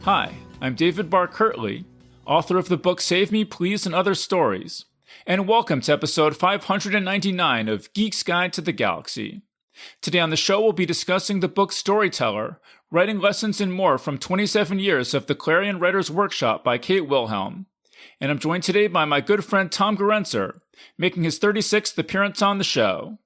Hi, I'm David Barr Kirtley, author of the book Save Me Please and Other Stories, and welcome to episode 599 of Geek's Guide to the Galaxy. Today on the show we'll be discussing the book Storyteller, Writing Lessons and More from 27 Years of the Clarion Writers Workshop by Kate Wilhelm. And I'm joined today by my good friend Tom Gerencer, making his 36th appearance on the show.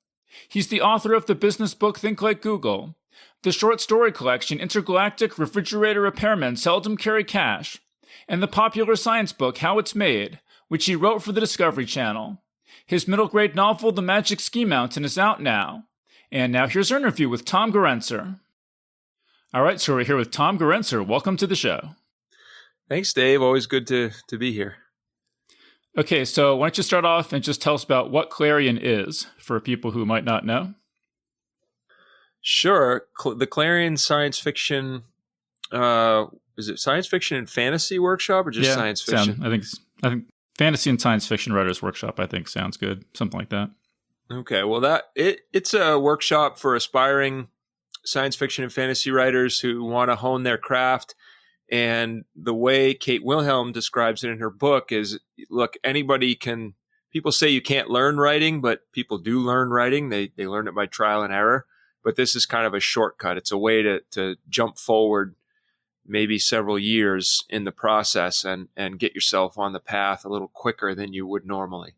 He's the author of the business book Think Like Google, the short story collection Intergalactic Refrigerator Repairmen Seldom Carry Cash, and the popular science book How It's Made, which he wrote for the Discovery Channel. His middle grade novel The Magic Ski Mountain is out now. And now here's our interview with Tom Gerencer. All right, so we're here with Tom Gerencer. Welcome to the show. Thanks, Dave. Always good to be here. Okay, so why don't you start off and just tell us about what Clarion is for people who might not know? Sure. The Clarion Science Fiction, is it Science Fiction and Fantasy Workshop or just Science Fiction? I think Fantasy and Science Fiction Writers Workshop, I think sounds good. Something like that. Okay, well it's a workshop for aspiring science fiction and fantasy writers who want to hone their craft. And the way Kate Wilhelm describes it in her book is, look, people say you can't learn writing, but people do learn writing. They learn it by trial and error. But this is kind of a shortcut. It's a way to jump forward maybe several years in the process and get yourself on the path a little quicker than you would normally.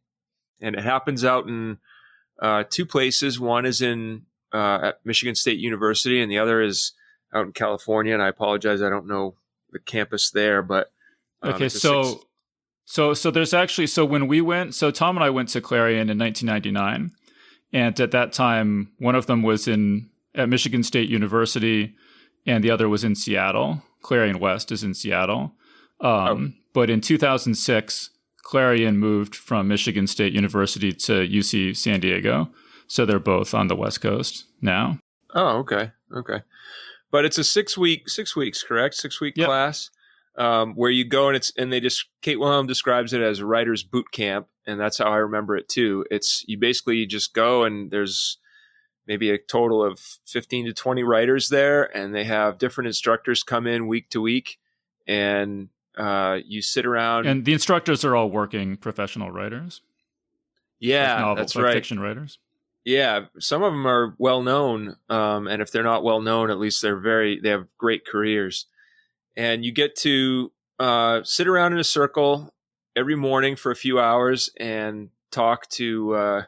And it happens out in two places. One is at Michigan State University, and the other is out in California. And I apologize, I don't know the campus there, but okay. So there's actually, when we went, so Tom and I went to Clarion in 1999, and at that time, one of them was at Michigan State University, and the other was in Seattle. Clarion West is in Seattle. But in 2006, Clarion moved from Michigan State University to UC San Diego. So they're both on the West Coast now. Oh, okay. Okay. But it's a 6 weeks, correct? 6 week class, where you go Kate Wilhelm describes it as a writer's boot camp. And that's how I remember it too. You basically just go, and there's maybe a total of 15 to 20 writers there, and they have different instructors come in week to week, and you sit around. And the instructors are all working professional writers. Yeah, that's right. Fiction writers. Yeah, some of them are well known, and if they're not well known, at least they have great careers. And you get to sit around in a circle every morning for a few hours and talk to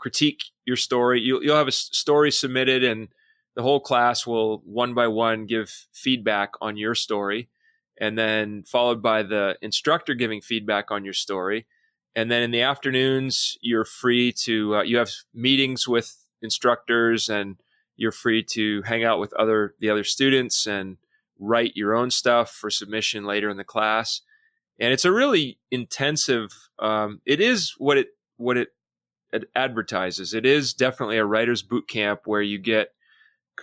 critique your story. You'll have a story submitted, and the whole class will one by one give feedback on your story, and then followed by the instructor giving feedback on your story. And then in the afternoons, you're free to, you have meetings with instructors, and you're free to hang out with the other students and write your own stuff for submission later in the class. And it's a really intensive, it is what it advertises. It is definitely a writer's boot camp where you get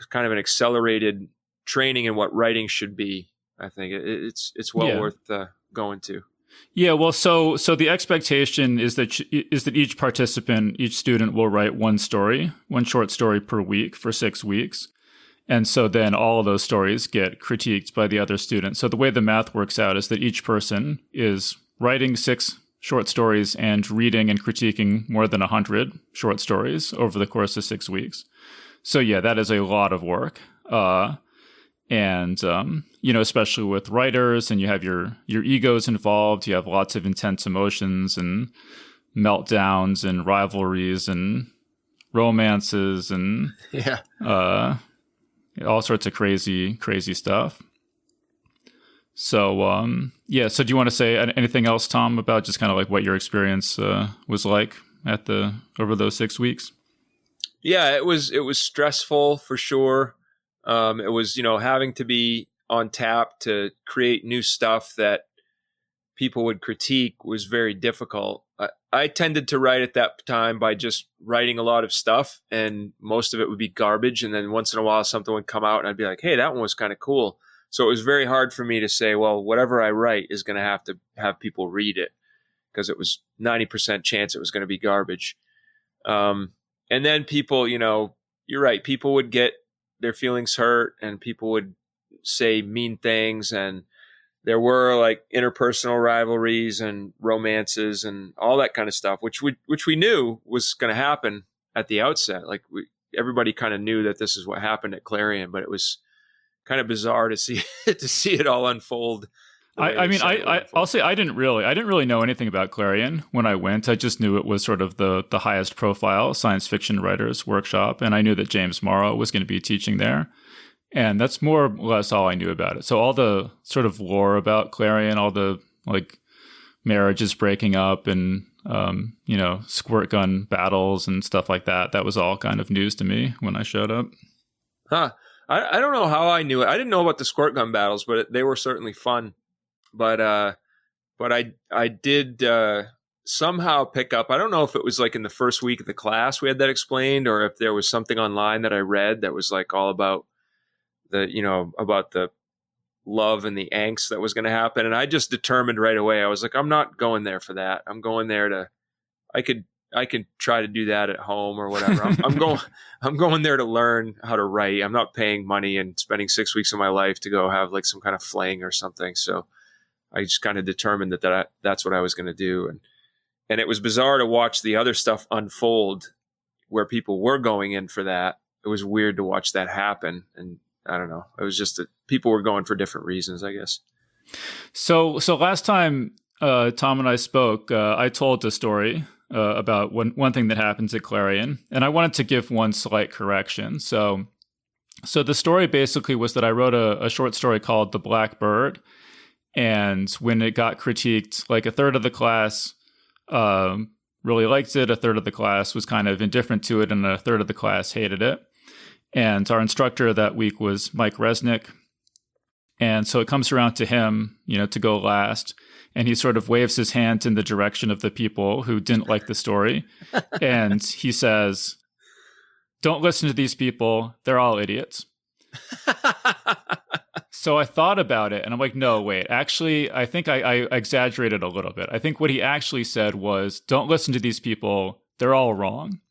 kind of an accelerated training in what writing should be. I think it's well worth going to. Yeah, well, so the expectation is that each participant, each student will write one short story per week for 6 weeks. And so then all of those stories get critiqued by the other students. So the way the math works out is that each person is writing 6 short stories and reading and critiquing more than 100 short stories over the course of 6 weeks. So yeah, that is a lot of work. And especially with writers, and you have your egos involved, you have lots of intense emotions and meltdowns and rivalries and romances and all sorts of crazy stuff. So, so do you want to say anything else, Tom, about just kind of like what your experience was like over those 6 weeks? Yeah, it was stressful for sure. It was, having to be on tap to create new stuff that people would critique was very difficult. I tended to write at that time by just writing a lot of stuff, and most of it would be garbage. And then once in a while, something would come out and I'd be like, hey, that one was kind of cool. So it was very hard for me to say, well, whatever I write is going to have people read it, because it was 90% chance it was going to be garbage. And then people, you're right. People would get their feelings hurt, and people would say mean things, and there were like interpersonal rivalries and romances and all that kind of stuff, which we knew was going to happen at the outset. Like everybody kind of knew that this is what happened at Clarion, but it was kind of bizarre to see it all unfold. I'll say I didn't really know anything about Clarion when I went. I just knew it was sort of the highest profile science fiction writers workshop, and I knew that James Morrow was going to be teaching there. And that's more or less all I knew about it. So all the sort of lore about Clarion, all the like marriages breaking up and squirt gun battles and stuff like that, that was all kind of news to me when I showed up. Huh. I don't know how I knew it. I didn't know about the squirt gun battles, but they were certainly fun. But I did somehow pick up. I don't know if it was like in the first week of the class we had that explained, or if there was something online that I read that was like all about the love and the angst that was going to happen. And I just determined right away. I was like, I'm not going there for that. I'm going there I could try to do that at home or whatever. I'm going there to learn how to write. I'm not paying money and spending 6 weeks of my life to go have like some kind of fling or something. So I just kind of determined that's what I was going to do. And it was bizarre to watch the other stuff unfold where people were going in for that. It was weird to watch that happen. And I don't know. It was just that people were going for different reasons, I guess. So last time Tom and I spoke, I told a story about one thing that happens at Clarion, and I wanted to give one slight correction. So the story basically was that I wrote a short story called The Black Bird, and when it got critiqued, like a third of the class really liked it, a third of the class was kind of indifferent to it, and a third of the class hated it. And our instructor that week was Mike Resnick. And so it comes around to him, to go last. And he sort of waves his hand in the direction of the people who didn't like the story. And he says, "Don't listen to these people. They're all idiots." So I thought about it and I'm like, no, wait, actually, I think I exaggerated a little bit. I think what he actually said was, don't listen to these people. They're all wrong.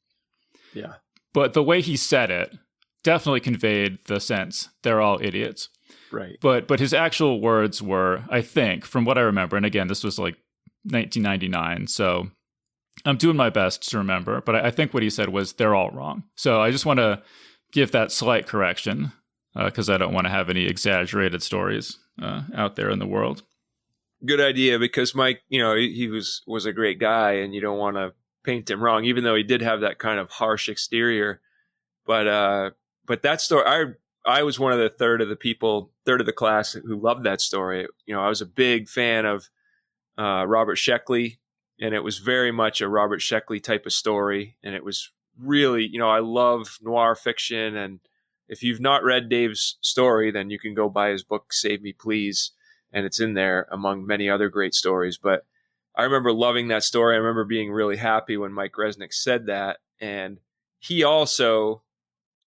Yeah. But the way he said it definitely conveyed the sense they're all idiots. Right. But his actual words were, I think, from what I remember, and again, this was like 1999, so I'm doing my best to remember, but I think what he said was, they're all wrong. So I just want to give that slight correction, because I don't want to have any exaggerated stories out there in the world. Good idea, because Mike, he was a great guy, and you don't want to paint him wrong, even though he did have that kind of harsh exterior. But that story, I was one of the third of the class who loved that story. I was a big fan of Robert Sheckley, and it was very much a Robert Sheckley type of story. And it was really, I love noir fiction. And if you've not read Dave's story, then you can go buy his book, Save Me Please. And it's in there among many other great stories. But I remember loving that story. I remember being really happy when Mike Resnick said that. And he also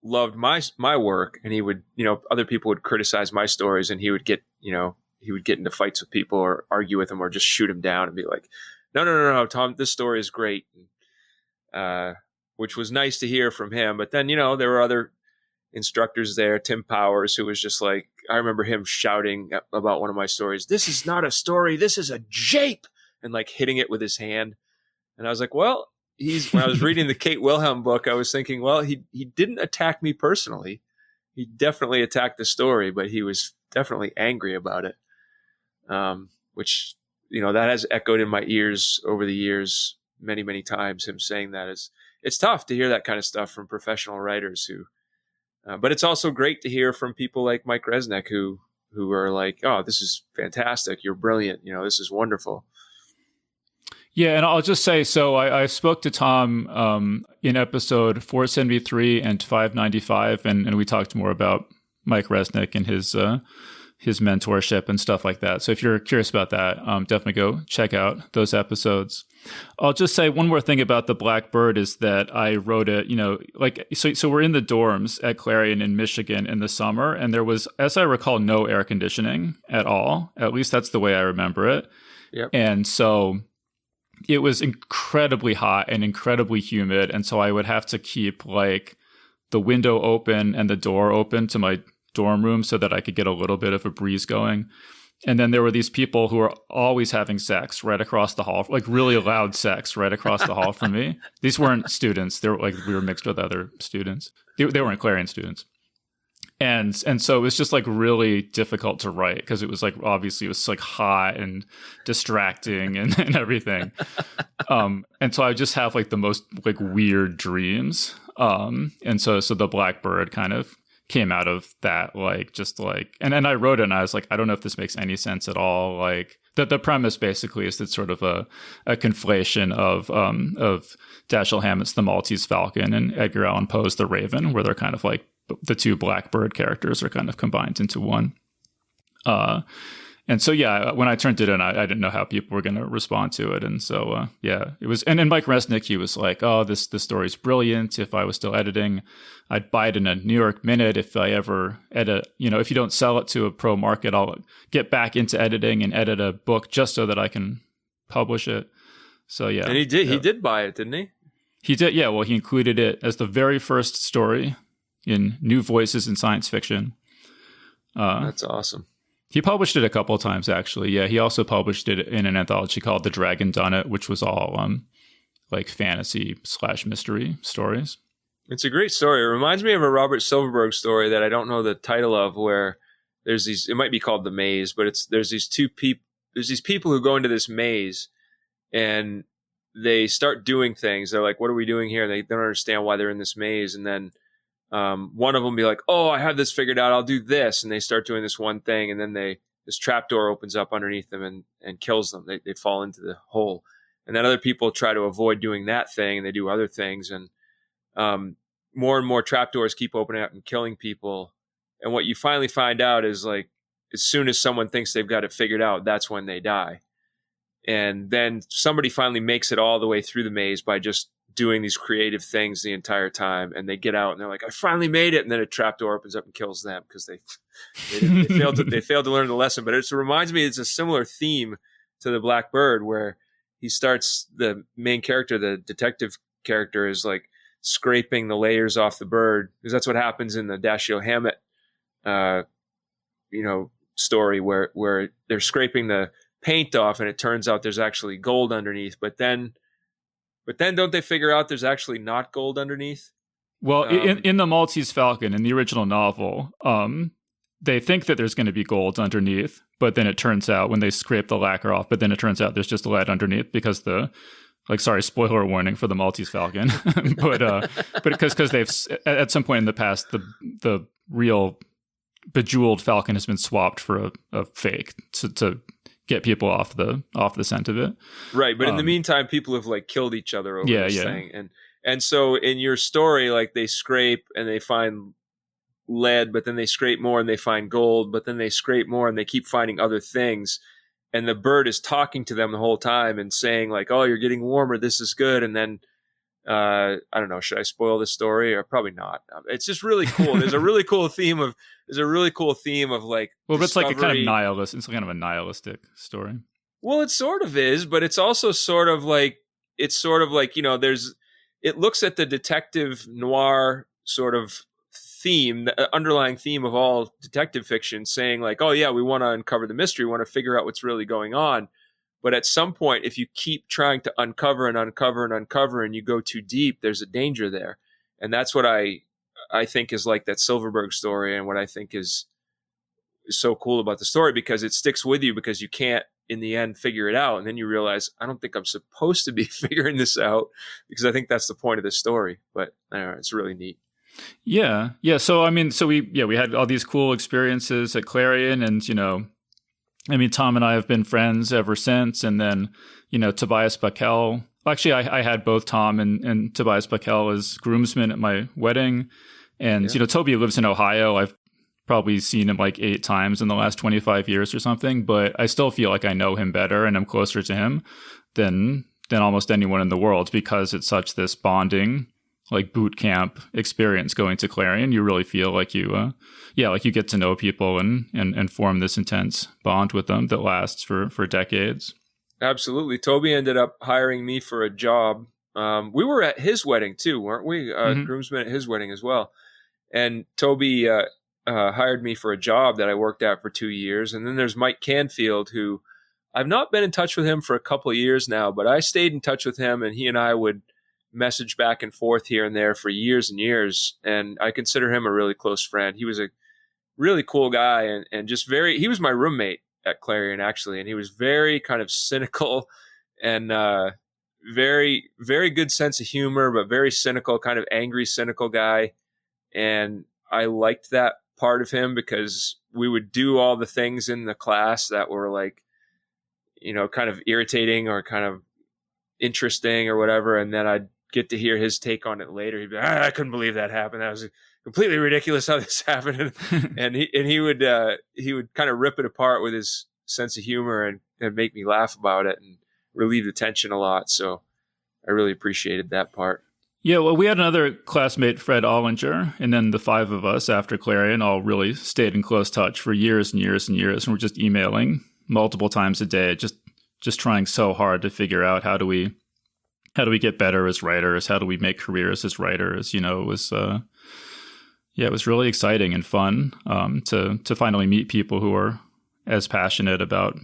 loved my work, and he would, other people would criticize my stories, and he would get into fights with people or argue with them or just shoot him down and be like, no, Tom, this story is great. Which was nice to hear from him. But then, there were other instructors there, Tim Powers, who was just like, I remember him shouting about one of my stories, "This is not a story, this is a jape," and like hitting it with his hand. And I was like, well, when I was reading the Kate Wilhelm book, I was thinking, well, he didn't attack me personally. He definitely attacked the story, but he was definitely angry about it. Which, that has echoed in my ears over the years many, many times, him saying that. It's tough to hear that kind of stuff from professional writers but it's also great to hear from people like Mike Resnick who are like, oh, this is fantastic. You're brilliant. This is wonderful. Yeah, and I'll just say, so I spoke to Tom in episode 473 and 595, and we talked more about Mike Resnick and his mentorship and stuff like that. So if you're curious about that, definitely go check out those episodes. I'll just say one more thing about The Black Bird is that I wrote it, so we're in the dorms at Clarion in Michigan in the summer, and there was, as I recall, no air conditioning at all. At least that's the way I remember it. Yep. And so it was incredibly hot and incredibly humid. And so I would have to keep like the window open and the door open to my dorm room so that I could get a little bit of a breeze going. And then there were these people who were always having sex right across the hall, like really loud sex right across the hall from me. These weren't students. They were like, we were mixed with other students. They weren't Clarion students. And so it was just like really difficult to write because it was like, obviously it was like hot and distracting and everything. And so I just have like the most like weird dreams. And so the Blackbird kind of came out of that, like, just like, and I wrote it and I was like, I don't know if this makes any sense at all. Like the premise basically is that sort of a conflation of Dashiell Hammett's The Maltese Falcon and Edgar Allan Poe's The Raven, where they're kind of like the two Blackbird characters are kind of combined into one. And so, yeah, when I turned it in, I didn't know how people were going to respond to it. And so, yeah, it was, and then Mike Resnick, he was like, oh, this story's brilliant. If I was still editing, I'd buy it in a New York Minute. If I ever edit, if you don't sell it to a pro market, I'll get back into editing and edit a book just so that I can publish it. So, yeah. And he did buy it, didn't he? He did. Yeah. Well, he included it as the very first story in New Voices in Science Fiction. That's awesome. He published it a couple of times, actually. Yeah, he also published it in an anthology called The Dragon Done It, which was all like fantasy / mystery stories. It's a great story. It reminds me of a Robert Silverberg story that I don't know the title of, where there's these, it might be called The Maze, but there's these people who go into this maze and they start doing things. They're like, what are we doing here? And they don't understand why they're in this maze. And then one of them be like, oh, I have this figured out. I'll do this. And they start doing this one thing. And then this trapdoor opens up underneath them and kills them. They fall into the hole. And then other people try to avoid doing that thing and they do other things. And more and more trapdoors keep opening up and killing people. And what you finally find out is, like, as soon as someone thinks they've got it figured out, that's when they die. And then somebody finally makes it all the way through the maze by just doing these creative things the entire time, and they get out and they're like, I finally made it. And then a trapdoor opens up and kills them because they failed to learn the lesson. But it reminds me, it's a similar theme to the Blackbird, where he starts, the main character, the detective character, is like scraping the layers off the bird, because that's what happens in the Dashiell Hammett story, where they're scraping the paint off and it turns out there's actually gold underneath. But then don't they figure out there's actually not gold underneath? Well, in the Maltese Falcon, in the original novel, they think that there's going to be gold underneath, but then it turns out, when they scrape the lacquer off, but then it turns out there's just lead underneath, because sorry, spoiler warning for the Maltese Falcon, but because they've, at some point in the past, the real bejeweled falcon has been swapped for a fake to get people off the scent of it. Right. But in the meantime, people have like killed each other over this thing. And so in your story, like, they scrape and they find lead, but then they scrape more and they find gold, but then they scrape more and they keep finding other things. And the bird is talking to them the whole time and saying, like, oh, you're getting warmer. This is good. And then, I don't know, should I spoil this story or probably not? It's just really cool. There's a really cool theme of like, well, but it's like a kind of nihilist. It's kind of a nihilistic story. Well, it sort of is, but it's also sort of like, it looks at the detective noir sort of theme, the underlying theme of all detective fiction, saying like, oh yeah, we want to uncover the mystery. We want to figure out what's really going on. But at some point, if you keep trying to uncover and uncover and uncover and you go too deep, there's a danger there. And that's what I think is like that Silverberg story, and what I think is so cool about the story, because it sticks with you, because you can't in the end figure it out. And then you realize, I don't think I'm supposed to be figuring this out, because I think that's the point of this story. But it's really neat. Yeah. Yeah. So, we had all these cool experiences at Clarion, and, Tom and I have been friends ever since. And then, Tobias Buckell. Actually, I had both Tom and Tobias Buckell as groomsmen at my wedding. And, Toby lives in Ohio. I've probably seen him like 8 times in the last 25 years or something. But I still feel like I know him better and I'm closer to him than almost anyone in the world, because it's such this bonding, like, boot camp experience going to Clarion. You really feel like you get to know people and form this intense bond with them that lasts for decades. Absolutely. Toby ended up hiring me for a job. We were at his wedding too, weren't we? Groomsmen at his wedding as well. And Toby hired me for a job that I worked at for 2 years. And then there's Mike Canfield, who I've not been in touch with him for a couple of years now, but I stayed in touch with him, and he and I would message back and forth here and there for years and years. And I consider him a really close friend. He was a really cool guy, and just he was my roommate at Clarion, actually. And he was very kind of cynical and very, very good sense of humor, but very cynical, kind of angry, cynical guy. And I liked that part of him because we would do all the things in the class that were like, kind of irritating or kind of interesting or whatever. And then I'd get to hear his take on it later. He'd be like, I couldn't believe that happened. That was completely ridiculous how this happened. and he would kind of rip it apart with his sense of humor and make me laugh about it and relieve the tension a lot. So I really appreciated that part. Yeah, well, we had another classmate, Fred Ollinger, and then the five of us after Clarion all really stayed in close touch for years and years and years, and we're just emailing multiple times a day, just trying so hard to figure out how do we get better as writers, how do we make careers as writers. It was it was really exciting and fun to finally meet people who are as passionate about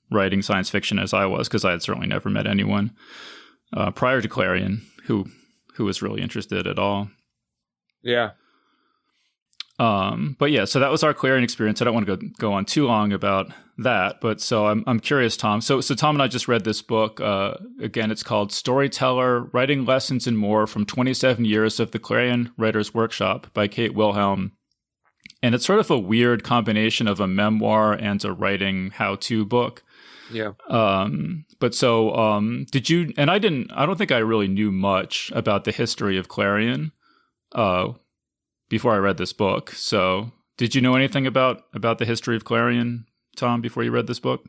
writing science fiction as I was, because I had certainly never met anyone prior to Clarion who was really interested at all. Yeah. But yeah, so that was our Clarion experience. I don't want to go on too long about that, but so I'm curious, Tom. So Tom and I just read this book. Again, it's called Storyteller: Writing Lessons and More from 27 Years of the Clarion Writers Workshop by Kate Wilhelm. And it's sort of a weird combination of a memoir and a writing how-to book. Yeah. But so did you? And I don't think I really knew much about the history of Clarion before I read this book. So did you know anything about the history of Clarion, Tom, before you read this book?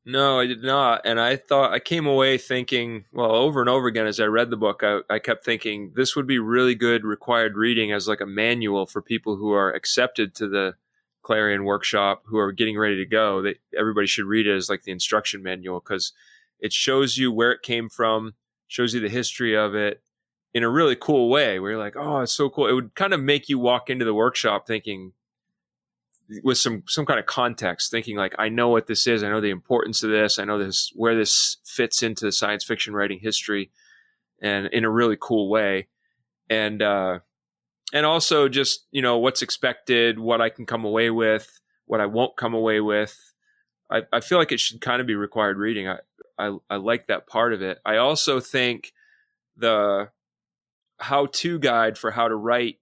No, I did not. And I came away thinking, well, over and over again as I read the book, I kept thinking this would be really good required reading as like a manual for people who are accepted to the Clarion Workshop, who are getting ready to go. That everybody should read it as like the instruction manual, because it shows you where it came from, shows you the history of it in a really cool way, where you're like, oh, it's so cool. It would kind of make you walk into the workshop thinking, with some kind of context, thinking like, I know what this is. I know the importance of this. I know this, where this fits into the science fiction writing history, and in a really cool way. And also just, what's expected, what I can come away with, what I won't come away with. I feel like it should kind of be required reading. I like that part of it. I also think the how-to guide for how to write,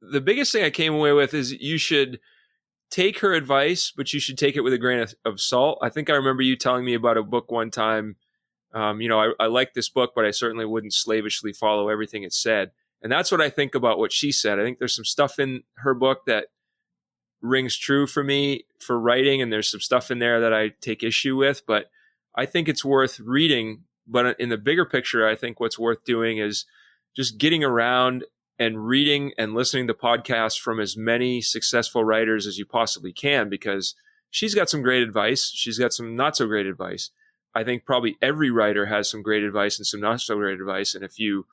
the biggest thing I came away with is you should take her advice, but you should take it with a grain of salt. I think I remember you telling me about a book one time. I like this book, but I certainly wouldn't slavishly follow everything it said. And that's what I think about what she said. I think there's some stuff in her book that rings true for me for writing, and there's some stuff in there that I take issue with, but I think it's worth reading. But in the bigger picture, I think what's worth doing is just getting around and reading and listening to podcasts from as many successful writers as you possibly can, because she's got some great advice. She's got some not so great advice. I think probably every writer has some great advice and some not so great advice. And if you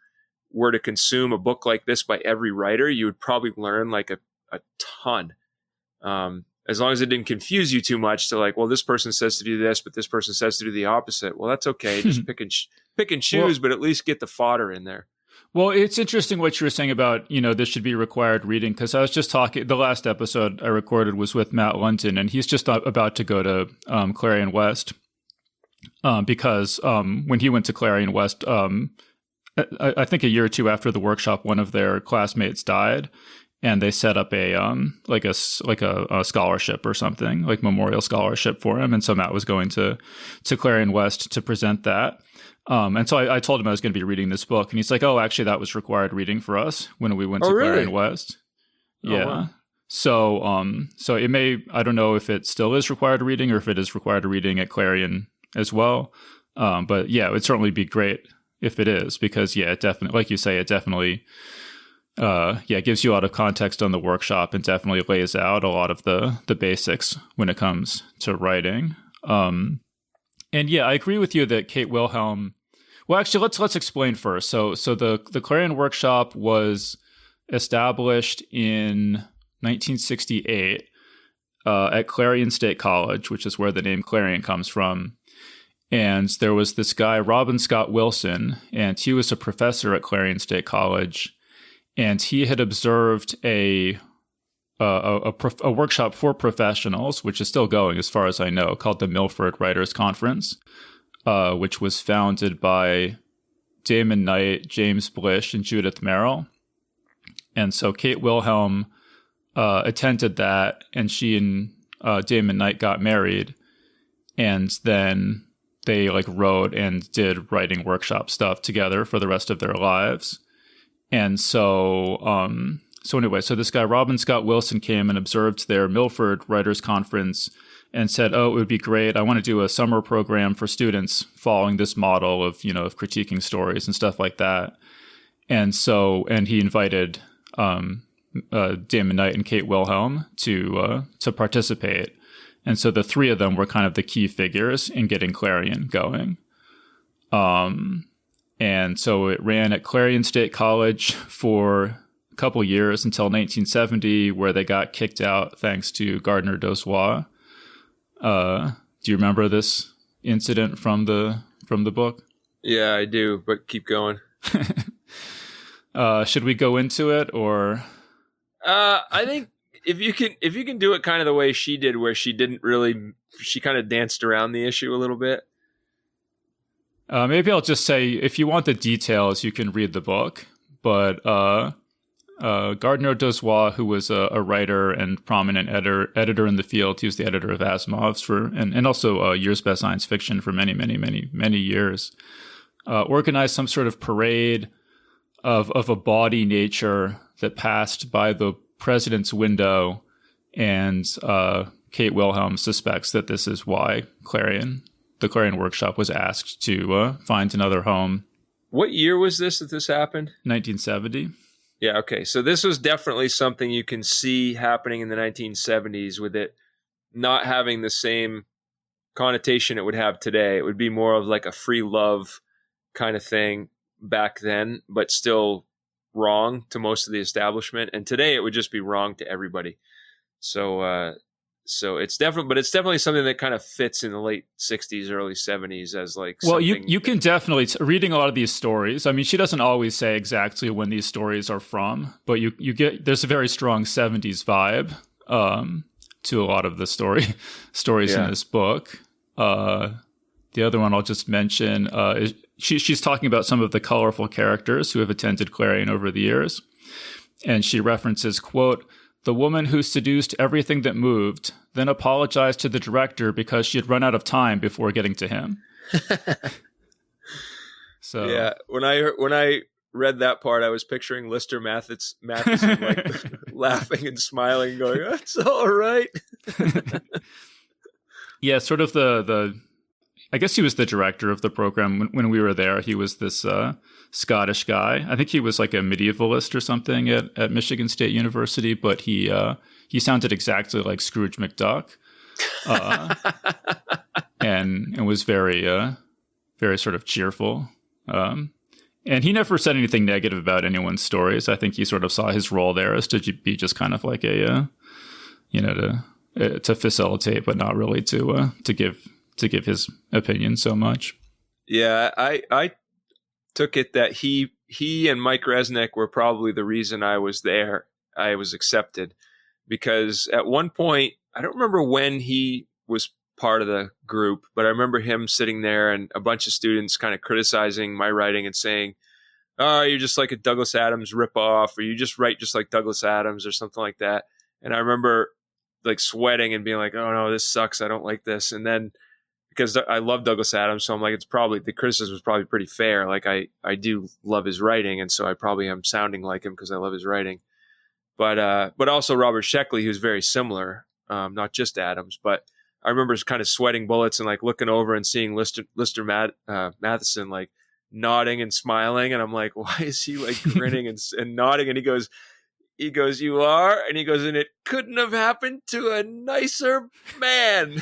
were to consume a book like this by every writer, you would probably learn like a ton. As long as it didn't confuse you too much to like, well, this person says to do this, but this person says to do the opposite. Well, that's okay. Just pick and choose, but at least get the fodder in there. Well, it's interesting what you were saying about, this should be required reading, because I was just talking, the last episode I recorded was with Matt Lunton, and he's just about to go to Clarion West because when he went to Clarion West, I think a year or two after the workshop, one of their classmates died, and they set up a scholarship or something, like memorial scholarship for him. And so Matt was going to Clarion West to present that. And so I told him I was going to be reading this book, and he's like, "Oh, actually, that was required reading for us when we went to Clarion West." Yeah. Wow. So it may, I don't know if it still is required reading or if it is required reading at Clarion as well. But yeah, it would certainly be great if it is, because it definitely, like you say, it definitely, gives you a lot of context on the workshop and definitely lays out a lot of the basics when it comes to writing. And yeah, I agree with you that Kate Wilhelm. Well, actually, let's explain first. So the Clarion Workshop was established in 1968 at Clarion State College, which is where the name Clarion comes from. And there was this guy, Robin Scott Wilson, and he was a professor at Clarion State College. And he had observed a workshop for professionals, which is still going as far as I know, called the Milford Writers Conference, which was founded by Damon Knight, James Blish, and Judith Merrill. And so Kate Wilhelm attended that, and she and Damon Knight got married. And then they wrote and did writing workshop stuff together for the rest of their lives. And so anyway, so this guy, Robin Scott Wilson, came and observed their Milford Writers Conference and said, oh, it would be great. I want to do a summer program for students following this model of critiquing stories and stuff like that. And he invited Damon Knight and Kate Wilhelm to participate. And so the three of them were kind of the key figures in getting Clarion going. And so it ran at Clarion State College for a couple years until 1970, where they got kicked out thanks to Gardner Dozois. Do you remember this incident from the book? Yeah, I do, but keep going. Should we go into it, or? I think if you can do it kind of the way she did, where she kind of danced around the issue a little bit. Maybe I'll just say, if you want the details, you can read the book. But Gardner Dozois, who was a writer and prominent editor in the field, he was the editor of Asimov's and also Year's Best Science Fiction for many, many, many, many years, organized some sort of parade of a bawdy nature that passed by the president's window, and Kate Wilhelm suspects that this is why the Clarion Workshop was asked to find another home. What year was this that this happened? 1970. Yeah, okay. So this was definitely something you can see happening in the 1970s, with it not having the same connotation it would have today. It would be more of like a free love kind of thing back then, but still wrong to most of the establishment. And today it would just be wrong to everybody. So it's definitely something that kind of fits in the late 60s, early 70s as well, you can definitely, reading a lot of these stories, I mean, she doesn't always say exactly when these stories are from, but you get, there's a very strong 70s vibe to a lot of the stories in this book. The other one I'll just mention, she's talking about some of the colorful characters who have attended Clarion over the years. And she references, quote, "The woman who seduced everything that moved, then apologized to the director because she had run out of time before getting to him." So yeah, when I read that part, I was picturing Lister Matheson laughing and smiling, going, "That's all right." Yeah, sort of the I guess he was the director of the program when we were there. He was this Scottish guy. I think he was like a medievalist or something at Michigan State University, but he sounded exactly like Scrooge McDuck, and was very sort of cheerful. And he never said anything negative about anyone's stories. I think he sort of saw his role there as to be just kind of like to facilitate, but not really to give his opinion so much. Yeah, I took it that he and Mike Resnick were probably the reason I was there. I was accepted because at one point, I don't remember when he was part of the group, but I remember him sitting there and a bunch of students kind of criticizing my writing and saying, "Oh, you're just like a Douglas Adams ripoff, or you just write just like Douglas Adams," or something like that. And I remember like sweating and being like, "Oh no, this sucks. I don't like this." And then because I love Douglas Adams, so I'm like, the criticism was probably pretty fair. Like I do love his writing, and so I probably am sounding like him because I love his writing. But also Robert Sheckley, who's very similar, not just Adams. But I remember kind of sweating bullets and like looking over and seeing Lister Matheson like nodding and smiling, and I'm like, why is he like grinning and nodding? And he goes, "You are," and he goes, "And it couldn't have happened to a nicer man."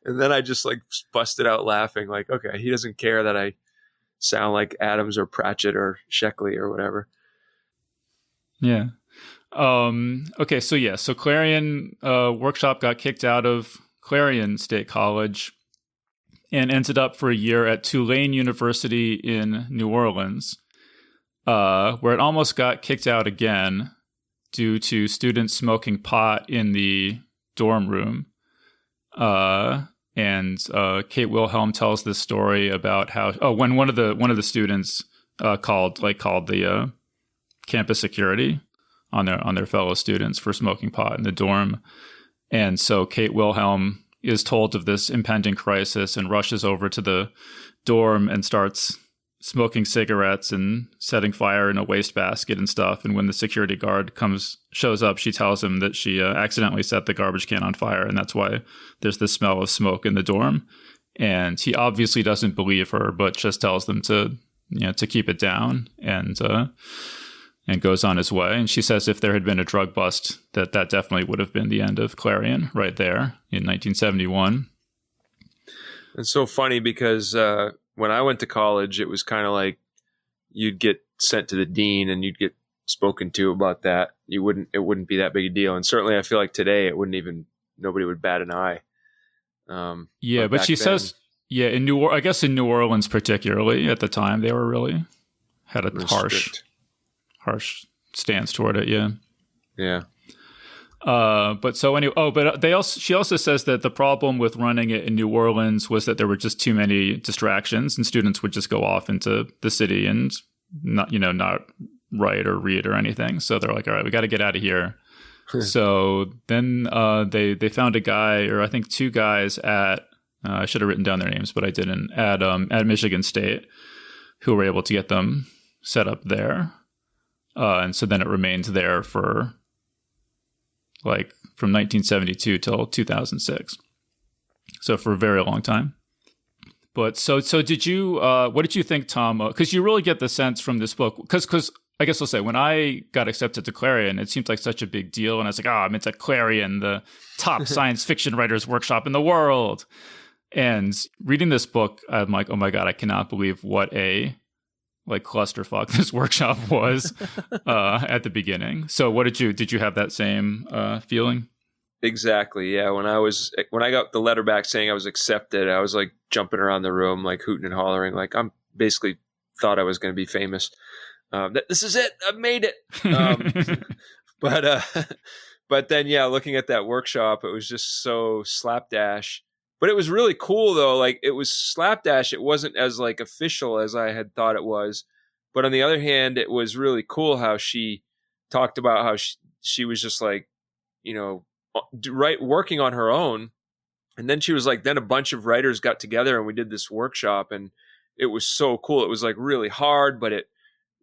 And then I just like busted out laughing, like, okay, he doesn't care that I sound like Adams or Pratchett or Sheckley or whatever. Yeah. Okay, so Clarion Workshop got kicked out of Clarion State College and ended up for a year at Tulane University in New Orleans, where it almost got kicked out again due to students smoking pot in the dorm room. And Kate Wilhelm tells this story about how when one of the students called the campus security on their fellow students for smoking pot in the dorm, and so Kate Wilhelm is told of this impending crisis and rushes over to the dorm and starts smoking cigarettes and setting fire in a wastebasket and stuff. And when the security guard shows up, she tells him that she accidentally set the garbage can on fire, and that's why there's this smell of smoke in the dorm. And he obviously doesn't believe her, but just tells them to keep it down, and goes on his way. And she says if there had been a drug bust, that definitely would have been the end of Clarion right there in 1971. It's so funny because when I went to college, it was kind of like you'd get sent to the dean and you'd get spoken to about that. It wouldn't be that big a deal. And certainly I feel like today nobody would bat an eye. But she says, in New Orleans particularly at the time, they were really had a harsh stance toward it. Yeah. She also says that the problem with running it in New Orleans was that there were just too many distractions, and students would just go off into the city and not write or read or anything. So they're like, all right, we got to get out of here. So then they found a guy, or I think two guys at I should have written down their names, but I didn't, at Michigan State, who were able to get them set up there. And so then it remained there for from 1972 till 2006. So for a very long time. But so did you, what did you think, Tom? Because you really get the sense from this book, because I guess I'll say, when I got accepted to Clarion, it seemed like such a big deal. And I was like, I'm into Clarion, the top science fiction writers workshop in the world. And reading this book, I'm like, oh my God, I cannot believe what a clusterfuck this workshop was at the beginning. So did you have that same feeling? Exactly. Yeah. When I got the letter back saying I was accepted, I was like jumping around the room, like hooting and hollering, like I'm basically thought I was going to be famous. This is it. I've made it. But then, looking at that workshop, it was just so slapdash. But it was really cool, though. Like, it was slapdash. It wasn't as official as I had thought it was. But on the other hand, it was really cool how she talked about how she was just working on her own. And then she was then a bunch of writers got together and we did this workshop, and it was so cool. It was really hard, but it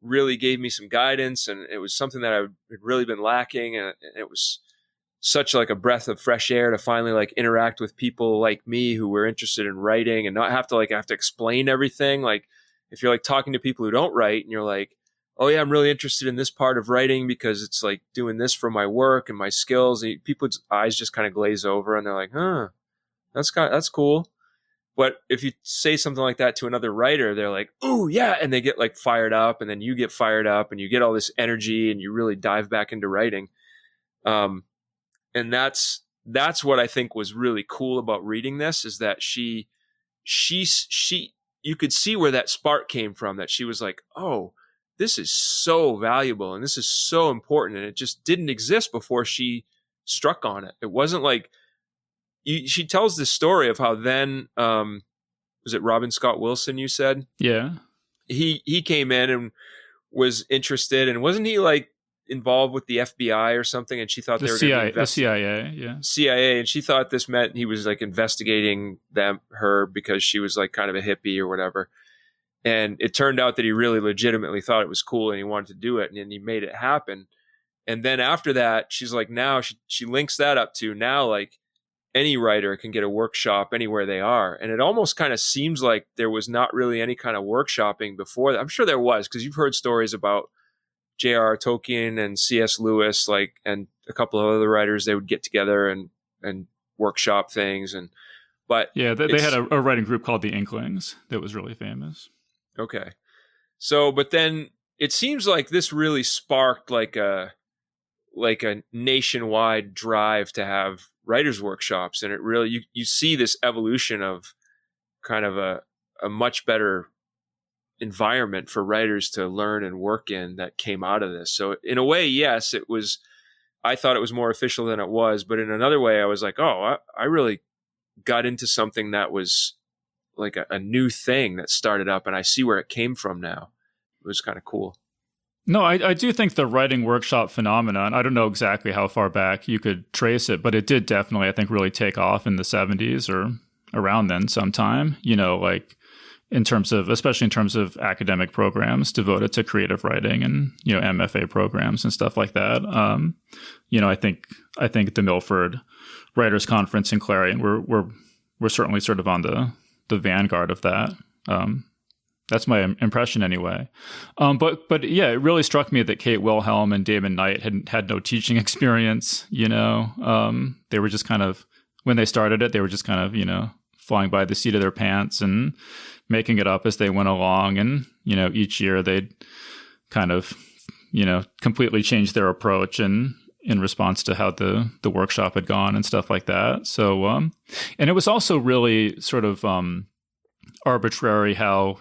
really gave me some guidance, and it was something that I had really been lacking. And it was such a breath of fresh air to finally interact with people like me who were interested in writing and not have to explain everything. If you're talking to people who don't write and you're like, oh yeah, I'm really interested in this part of writing because it's doing this for my work and my skills. And people's eyes just kind of glaze over and they're like, that's cool. But if you say something like that to another writer, they're like, oh yeah. And they get fired up, and then you get fired up and you get all this energy and you really dive back into writing. And that's what I think was really cool about reading this, is that she you could see where that spark came from, that she was like, oh, this is so valuable and this is so important. And it just didn't exist before she struck on it. It wasn't she tells this story of how then, was it Robin Scott Wilson, you said? Yeah. He came in and was interested, and wasn't he involved with the FBI or something, and she thought they were going to the CIA, CIA, and she thought this meant he was investigating her because she was kind of a hippie or whatever. And it turned out that he really legitimately thought it was cool and he wanted to do it, and he made it happen. And then after that, she's now she links that up to now any writer can get a workshop anywhere they are. And it almost kind of seems like there was not really any kind of workshopping before that. I'm sure there was, because you've heard stories about J.R.R. Tolkien and C.S. Lewis, and a couple of other writers. They would get together and workshop things. But they had a writing group called the Inklings that was really famous. Okay. So, but then it seems like this really sparked like a nationwide drive to have writers workshops. And it really, you see this evolution of kind of a much better environment for writers to learn and work in that came out of this. So in a way, yes, I thought it was more official than it was, but in another way, I was like, oh, I really got into something that was like a new thing that started up, and I see where it came from now. It was kind of cool. No, I do think the writing workshop phenomenon, I don't know exactly how far back you could trace it, but it did definitely, I think, really take off in the 70s or around then sometime, like especially in terms of academic programs devoted to creative writing and, MFA programs and stuff like that. I think the Milford Writers Conference and Clarion we're certainly sort of on the vanguard of that. That's my impression anyway. But yeah, it really struck me that Kate Wilhelm and Damon Knight had no teaching experience. They were just kind of, when they started it, they were just kind of, flying by the seat of their pants and making it up as they went along. And, each year they'd kind of, completely change their approach and in response to how the workshop had gone and stuff like that. So, and it was also really sort of arbitrary how,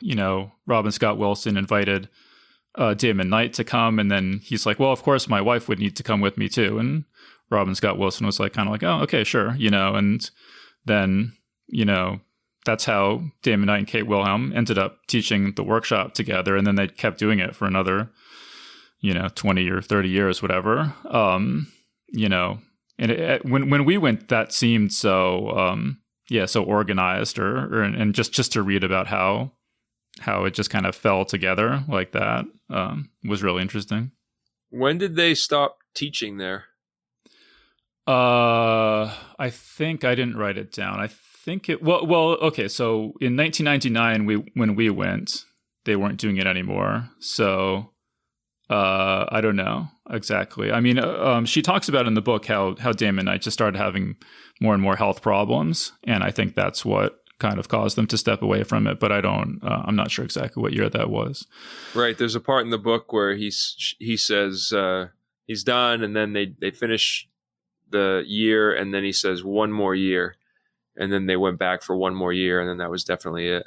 Robin Scott Wilson invited Damon Knight to come. And then he's like, well, of course, my wife would need to come with me too. And Robin Scott Wilson was like, kind of like, oh, okay, sure. And then, that's how Damon Knight and Kate Wilhelm ended up teaching the workshop together. And then they kept doing it for another, 20 or 30 years, whatever. And when we went, that seemed so, so organized and just to read about how it just kind of fell together like that, was really interesting. When did they stop teaching there? I think I didn't write it down. I think okay. So in 1999, when we went, they weren't doing it anymore. So, I don't know exactly. I mean, she talks about in the book how Damon Knight just started having more and more health problems. And I think that's what kind of caused them to step away from it. But I'm not sure exactly what year that was. Right. There's a part in the book where he says, he's done. And then they finish the year. And then he says one more year. And then they went back for one more year. And then that was definitely it.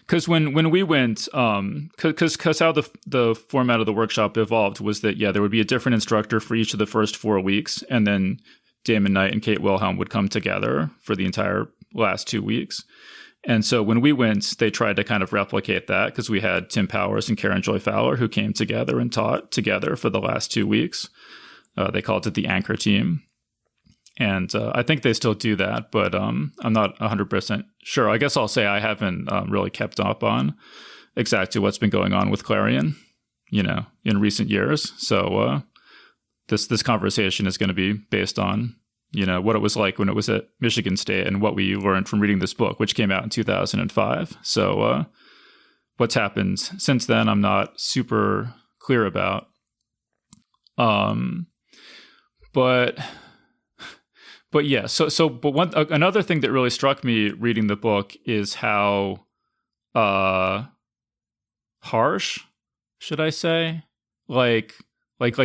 Because when we went, because how the format of the workshop evolved was that, there would be a different instructor for each of the first 4 weeks. And then Damon Knight and Kate Wilhelm would come together for the entire last 2 weeks. And so when we went, they tried to kind of replicate that because we had Tim Powers and Karen Joy Fowler who came together and taught together for the last 2 weeks. They called it the Anchor Team. And I think they still do that, but I'm not 100% sure. I guess I'll say I haven't really kept up on exactly what's been going on with Clarion, in recent years. So this conversation is going to be based on, what it was like when it was at Michigan State and what we learned from reading this book, which came out in 2005. So what's happened since then, I'm not super clear about. But yeah, another thing that really struck me reading the book is how harsh, should I say, like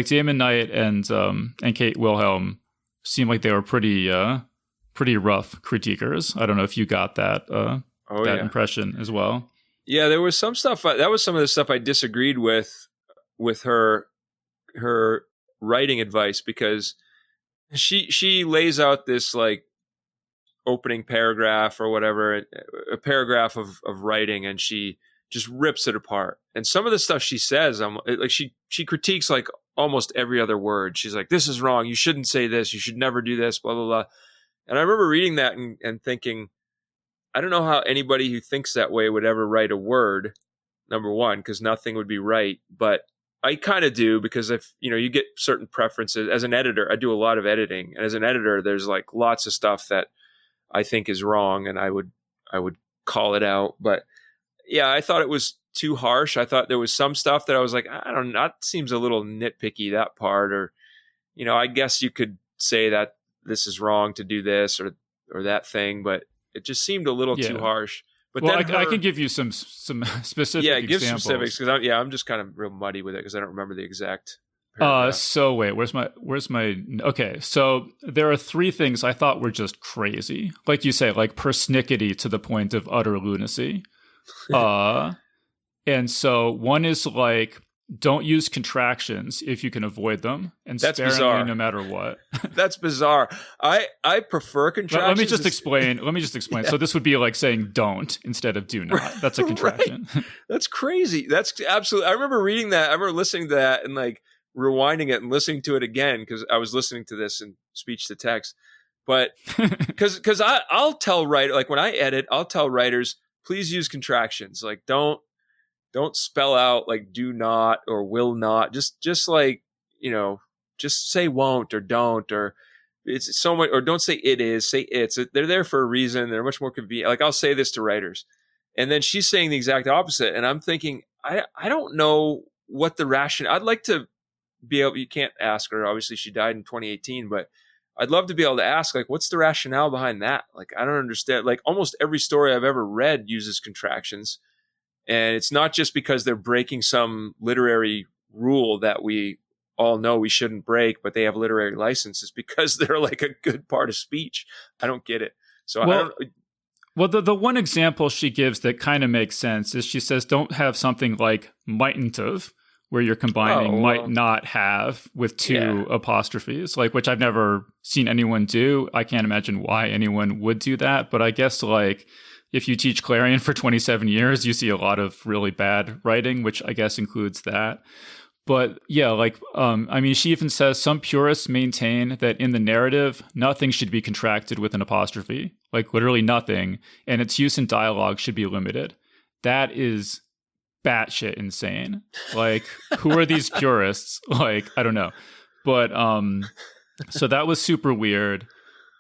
Damon Knight and Kate Wilhelm seemed like they were pretty rough critiquers. I don't know if you got that impression as well. Yeah, there was some stuff that was some of the stuff I disagreed with her writing advice, because she lays out this like opening paragraph or whatever, a paragraph of writing, and she just rips it apart. And some of the stuff she says, she critiques like almost every other word. She's like, this is wrong. You shouldn't say this. You should never do this, blah, blah, blah. And I remember reading that and thinking, I don't know how anybody who thinks that way would ever write a word, number one, because nothing would be right. But I kind of do, because if, you get certain preferences. As an editor, I do a lot of editing. And as an editor, there's like lots of stuff that I think is wrong, and I would call it out. But yeah, I thought it was too harsh. I thought there was some stuff that I was like, I don't know, that seems a little nitpicky, that part. Or, I guess you could say that this is wrong to do this or that thing, but it just seemed a little too harsh. But well, then I can give you some specific give examples. Specifics, because I'm just kind of real muddy with it because I don't remember the exact paragraph. So wait, okay, so there are three things I thought were just crazy. Like you say, like persnickety to the point of utter lunacy. And so one is like, don't use contractions if you can avoid them, and That's sparingly bizarre. no matter what. That's bizarre. I prefer contractions. Let me just explain. Yeah. So this would be like saying don't instead of do not. That's a contraction. Right. That's crazy. That's absolutely. I remember reading that. I remember listening to that and like rewinding it and listening to it again because I was listening to this in speech to text. But because I'll tell like when I edit, I'll tell writers, please use contractions. Like don't spell out like do not or will not. Just like, just say won't or don't, or it's so much, or don't say it is, say it's. They're there for a reason. They're much more convenient. Like I'll say this to writers. And then she's saying the exact opposite. And I'm thinking, I don't know what the rationale. I'd like to be able, you can't ask her. Obviously she died in 2018, but I'd love to be able to ask, like, what's the rationale behind that? Like, I don't understand. Like almost every story I've ever read uses contractions. And it's not just because they're breaking some literary rule that we all know we shouldn't break, but they have literary licenses because they're like a good part of speech. I don't get it. So Well, the one example she gives that kind of makes sense is she says, don't have something like mightn't have, where you're combining might not have with two apostrophes, like, which I've never seen anyone do. I can't imagine why anyone would do that. But I guess like, if you teach Clarion for 27 years, you see a lot of really bad writing, which I guess includes that. But yeah, like, I mean, she even says some purists maintain that in the narrative, nothing should be contracted with an apostrophe, like literally nothing, and its use in dialogue should be limited. That is batshit insane. Like, who are these purists? Like, I don't know. But so that was super weird.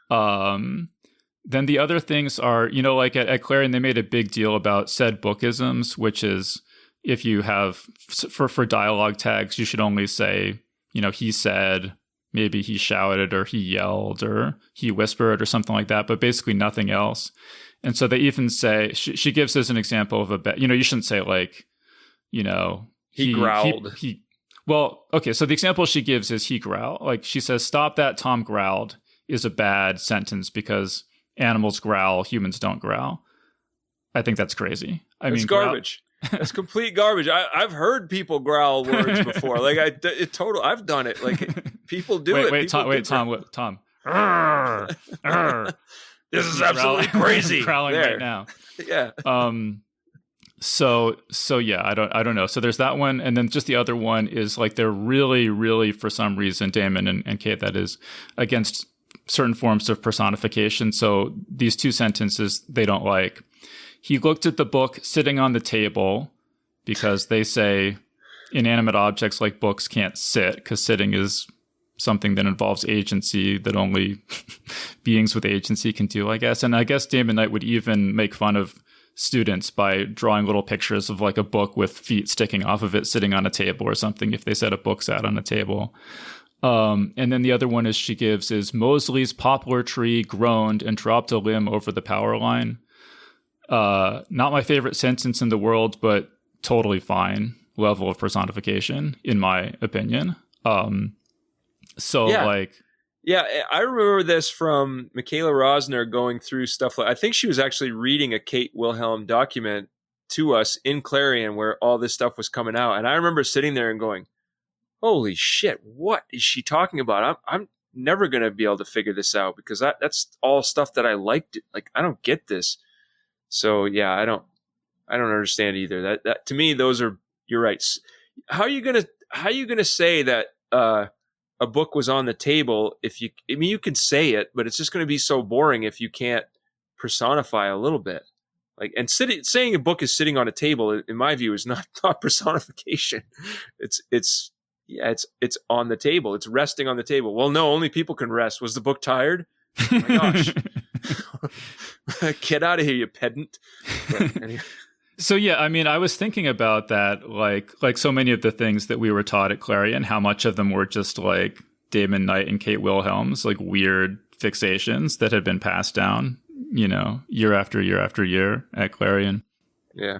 Then the other things are, like at Clarion, they made a big deal about said bookisms, which is if you have, for dialogue tags, you should only say, he said, maybe he shouted or he yelled or he whispered or something like that, but basically nothing else. And so they even say, she gives as an example of you shouldn't say like, he growled. Well, okay, so the example she gives is he growled. Like she says, stop that, Tom growled is a bad sentence because animals growl, humans don't growl. I think that's crazy. It's garbage. It's complete garbage. I've heard people growl words before. Like I've done it. Like people do it. Tom. This is absolutely crazy. Growling right now. Yeah. So yeah, I don't know. So there's that one, and then just the other one is like they're really, really for some reason, Damon and Kate, that is against certain forms of personification. So these two sentences they don't like. He looked at the book sitting on the table because they say inanimate objects like books can't sit because sitting is something that involves agency that only beings with agency can do, I guess. And I guess Damon Knight would even make fun of students by drawing little pictures of like a book with feet sticking off of it sitting on a table or something if they said a book sat on a table. And then the other one she gives is Mosley's poplar tree groaned and dropped a limb over the power line. Not my favorite sentence in the world, but totally fine level of personification, in my opinion. Yeah, I remember this from Michaela Rosner going through stuff like, I think she was actually reading a Kate Wilhelm document to us in Clarion where all this stuff was coming out. And I remember sitting there and going, holy shit, what is she talking about? I'm never going to be able to figure this out because that's all stuff that I liked. Like, I don't get this. So yeah, I don't understand either. That to me, those are, you're right. How are you going to say that, a book was on the table you can say it, but it's just going to be so boring if you can't personify a little bit. Like, and saying a book is sitting on a table, in my view, is not personification. It's on the table. It's resting on the table. Well, no, only people can rest. Was the book tired? Oh my gosh. Get out of here, you pedant. But anyway. So yeah, I mean, I was thinking about that, like so many of the things that we were taught at Clarion, how much of them were just like Damon Knight and Kate Wilhelm's like weird fixations that had been passed down, year after year after year at Clarion. Yeah.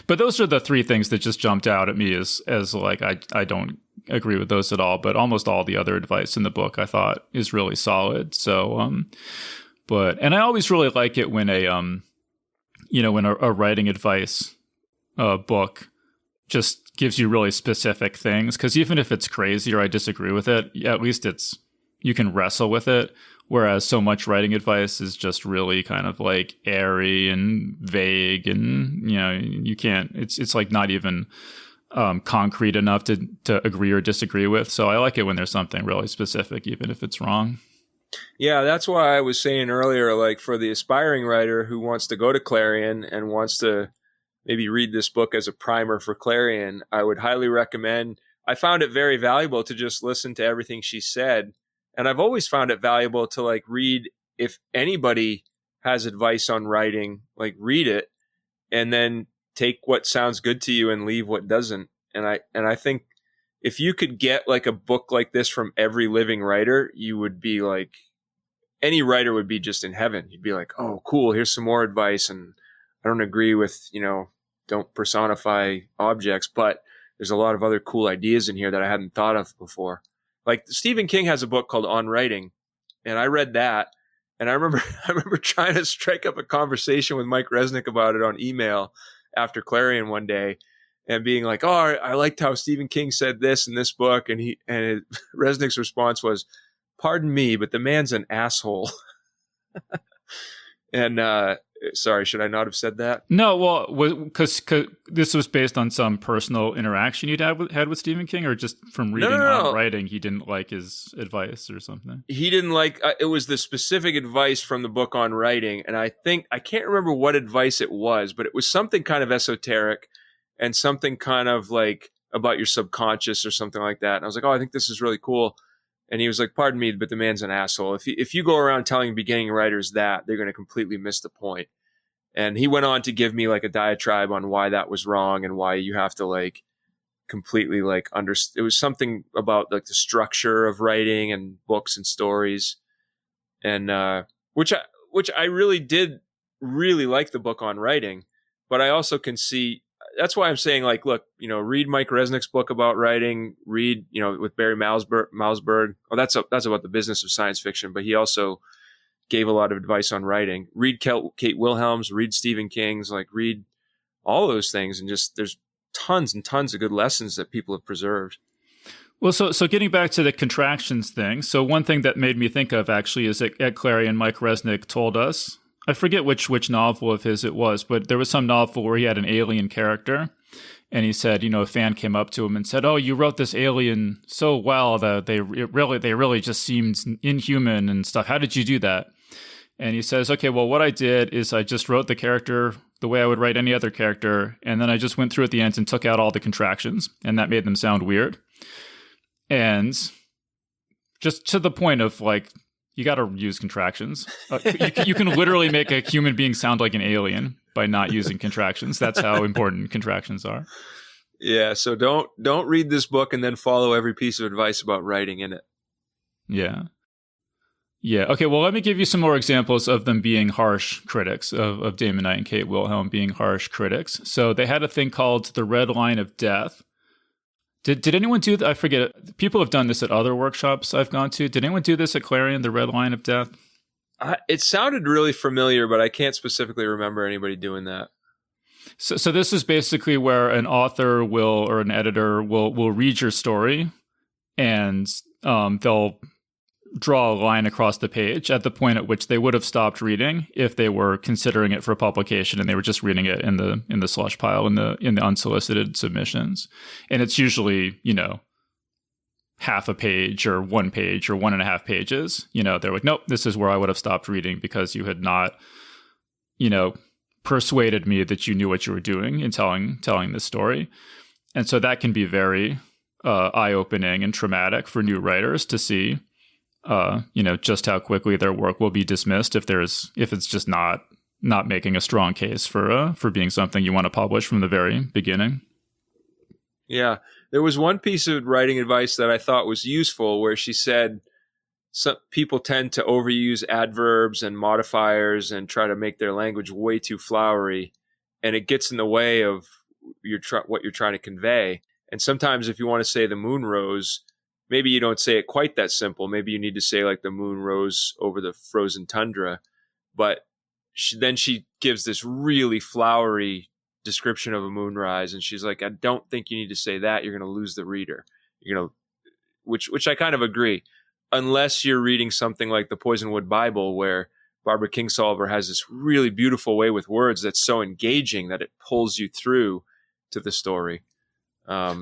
But those are the three things that just jumped out at me as like, I don't agree with those at all, but almost all the other advice in the book I thought is really solid. So, and I always really like it when when a writing advice book just gives you really specific things, because even if it's crazy or I disagree with it, at least you can wrestle with it. Whereas so much writing advice is just really kind of like airy and vague, and you can't. It's like not even concrete enough to agree or disagree with. So I like it when there's something really specific, even if it's wrong. Yeah, that's why I was saying earlier, like for the aspiring writer who wants to go to Clarion and wants to maybe read this book as a primer for Clarion, I would highly recommend. I found it very valuable to just listen to everything she said. And I've always found it valuable to like read, if anybody has advice on writing, like read it and then take what sounds good to you and leave what doesn't. And I think if you could get like a book like this from every living writer, you would be like, any writer would be just in heaven. You'd be like, oh, cool. Here's some more advice. And I don't agree with, don't personify objects, but there's a lot of other cool ideas in here that I hadn't thought of before. Like Stephen King has a book called On Writing, and I read that, and I remember trying to strike up a conversation with Mike Resnick about it on email after Clarion one day, and being like, "Oh, I liked how Stephen King said this in this book," and Resnick's response was, "Pardon me, but the man's an asshole." And sorry, should I not have said that? No, well, because this was based on some personal interaction you'd had with Stephen King, or just from reading On Writing, he didn't like his advice or something? He didn't like it was the specific advice from the book On Writing, and I can't remember what advice it was, but it was something kind of esoteric and something kind of like about your subconscious or something like that. And I was like, oh, I think this is really cool. And he was like, pardon me, but the man's an asshole. If you go around telling beginning writers that, they're going to completely miss the point. And he went on to give me like a diatribe on why that was wrong and why you have to like completely like understand. It was something about like the structure of writing and books and stories. And which I really did really like the book On Writing, but I also can see, that's why I'm saying, like, look, read Mike Resnick's book about writing, read, with Barry Malzberg. Oh, that's about the business of science fiction, but he also gave a lot of advice on writing. Read Kate Wilhelm's, read Stephen King's, like read all those things. And just, there's tons and tons of good lessons that people have preserved. Well, so getting back to the contractions thing. So one thing that made me think of actually is that at Clarion, Mike Resnick told us, I forget which novel of his it was, but there was some novel where he had an alien character, and he said, a fan came up to him and said, "Oh, you wrote this alien so well that they really just seemed inhuman and stuff. How did you do that?" And he says, "Okay, well, what I did is I just wrote the character the way I would write any other character, and then I just went through at the end and took out all the contractions, and that made them sound weird." And just to the point of like, you got to use contractions. You can literally make a human being sound like an alien by not using contractions. That's how important contractions are. Yeah. So don't read this book and then follow every piece of advice about writing in it. Yeah. Yeah. Okay. Well, let me give you some more examples of them being harsh critics, of Damon Knight and Kate Wilhelm being harsh critics. So they had a thing called the Red Line of Death. Did anyone do that? I forget. People have done this at other workshops I've gone to. Did anyone do this at Clarion, the Red Line of Death? It sounded really familiar, but I can't specifically remember anybody doing that. So this is basically where an author or an editor will read your story, and they'll draw a line across the page at the point at which they would have stopped reading if they were considering it for publication and they were just reading it in the slush pile in the unsolicited submissions. And it's usually, half a page or 1 page or 1.5 pages. They're like, nope, this is where I would have stopped reading because you had not, persuaded me that you knew what you were doing in telling this story. And so that can be very eye-opening and traumatic for new writers to see just how quickly their work will be dismissed if it's just not making a strong case for being something you want to publish from the very beginning. Yeah. There was one piece of writing advice that I thought was useful where she said some people tend to overuse adverbs and modifiers and try to make their language way too flowery. and it gets in the way of what you're trying to convey. And sometimes if you want to say the moon rose, maybe you don't say it quite that simple. Maybe you need to say like the moon rose over the frozen tundra. But then she gives this really flowery description of a moonrise, and she's like, I don't think you need to say that. You're going to lose the reader. Which I kind of agree, unless you're reading something like the Poisonwood Bible, where Barbara Kingsolver has this really beautiful way with words that's so engaging that it pulls you through to the story. I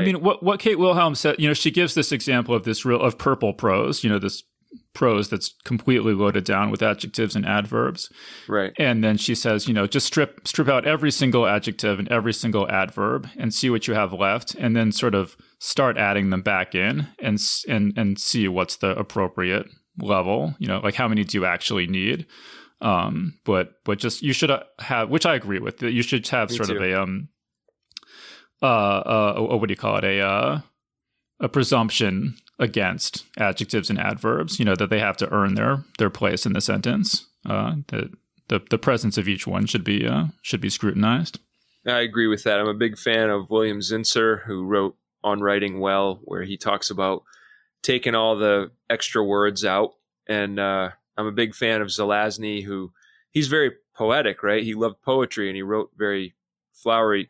mean, what Kate Wilhelm said, she gives this example of of purple prose, this prose that's completely loaded down with adjectives and adverbs. Right. And then she says, just strip out every single adjective and every single adverb and see what you have left, and then sort of start adding them back in and see what's the appropriate level, like how many do you actually need? But just, you should have, which I agree with, that you should have sort of what do you call it? A presumption against adjectives and adverbs, that they have to earn their place in the sentence. That the presence of each one should be scrutinized. I agree with that. I'm a big fan of William Zinsser, who wrote On Writing Well, where he talks about taking all the extra words out. And I'm a big fan of Zelazny, he's very poetic, right? He loved poetry, and he wrote very flowery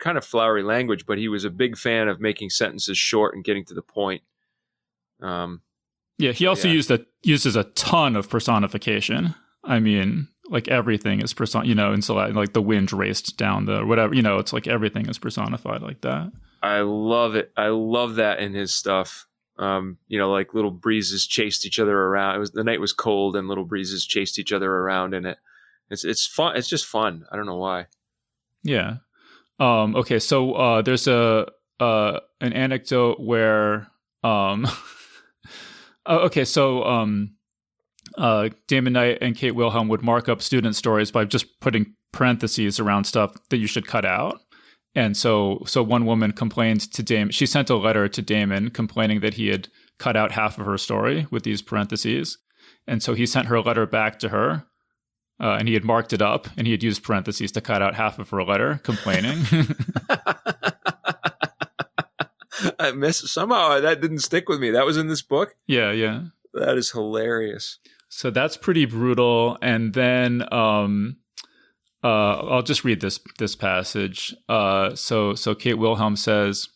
language, but he was a big fan of making sentences short and getting to the point. He also uses a ton of personification. I mean, like everything is like the wind raced down the whatever, it's like everything is personified like that. I love it. I love that in his stuff. Like little breezes chased each other around. The night was cold, and little breezes chased each other around in it. It's fun. It's just fun. I don't know why. Yeah. Okay, so there's an anecdote where Damon Knight and Kate Wilhelm would mark up student stories by just putting parentheses around stuff that you should cut out. And so one woman complained to Damon. She sent a letter to Damon complaining that he had cut out half of her story with these parentheses. And so he sent her letter back to her. And he had marked it up, and he had used parentheses to cut out half of her letter, complaining. Somehow that didn't stick with me. That was in this book? Yeah. That is hilarious. So that's pretty brutal. And then I'll just read this passage. So Kate Wilhelm says,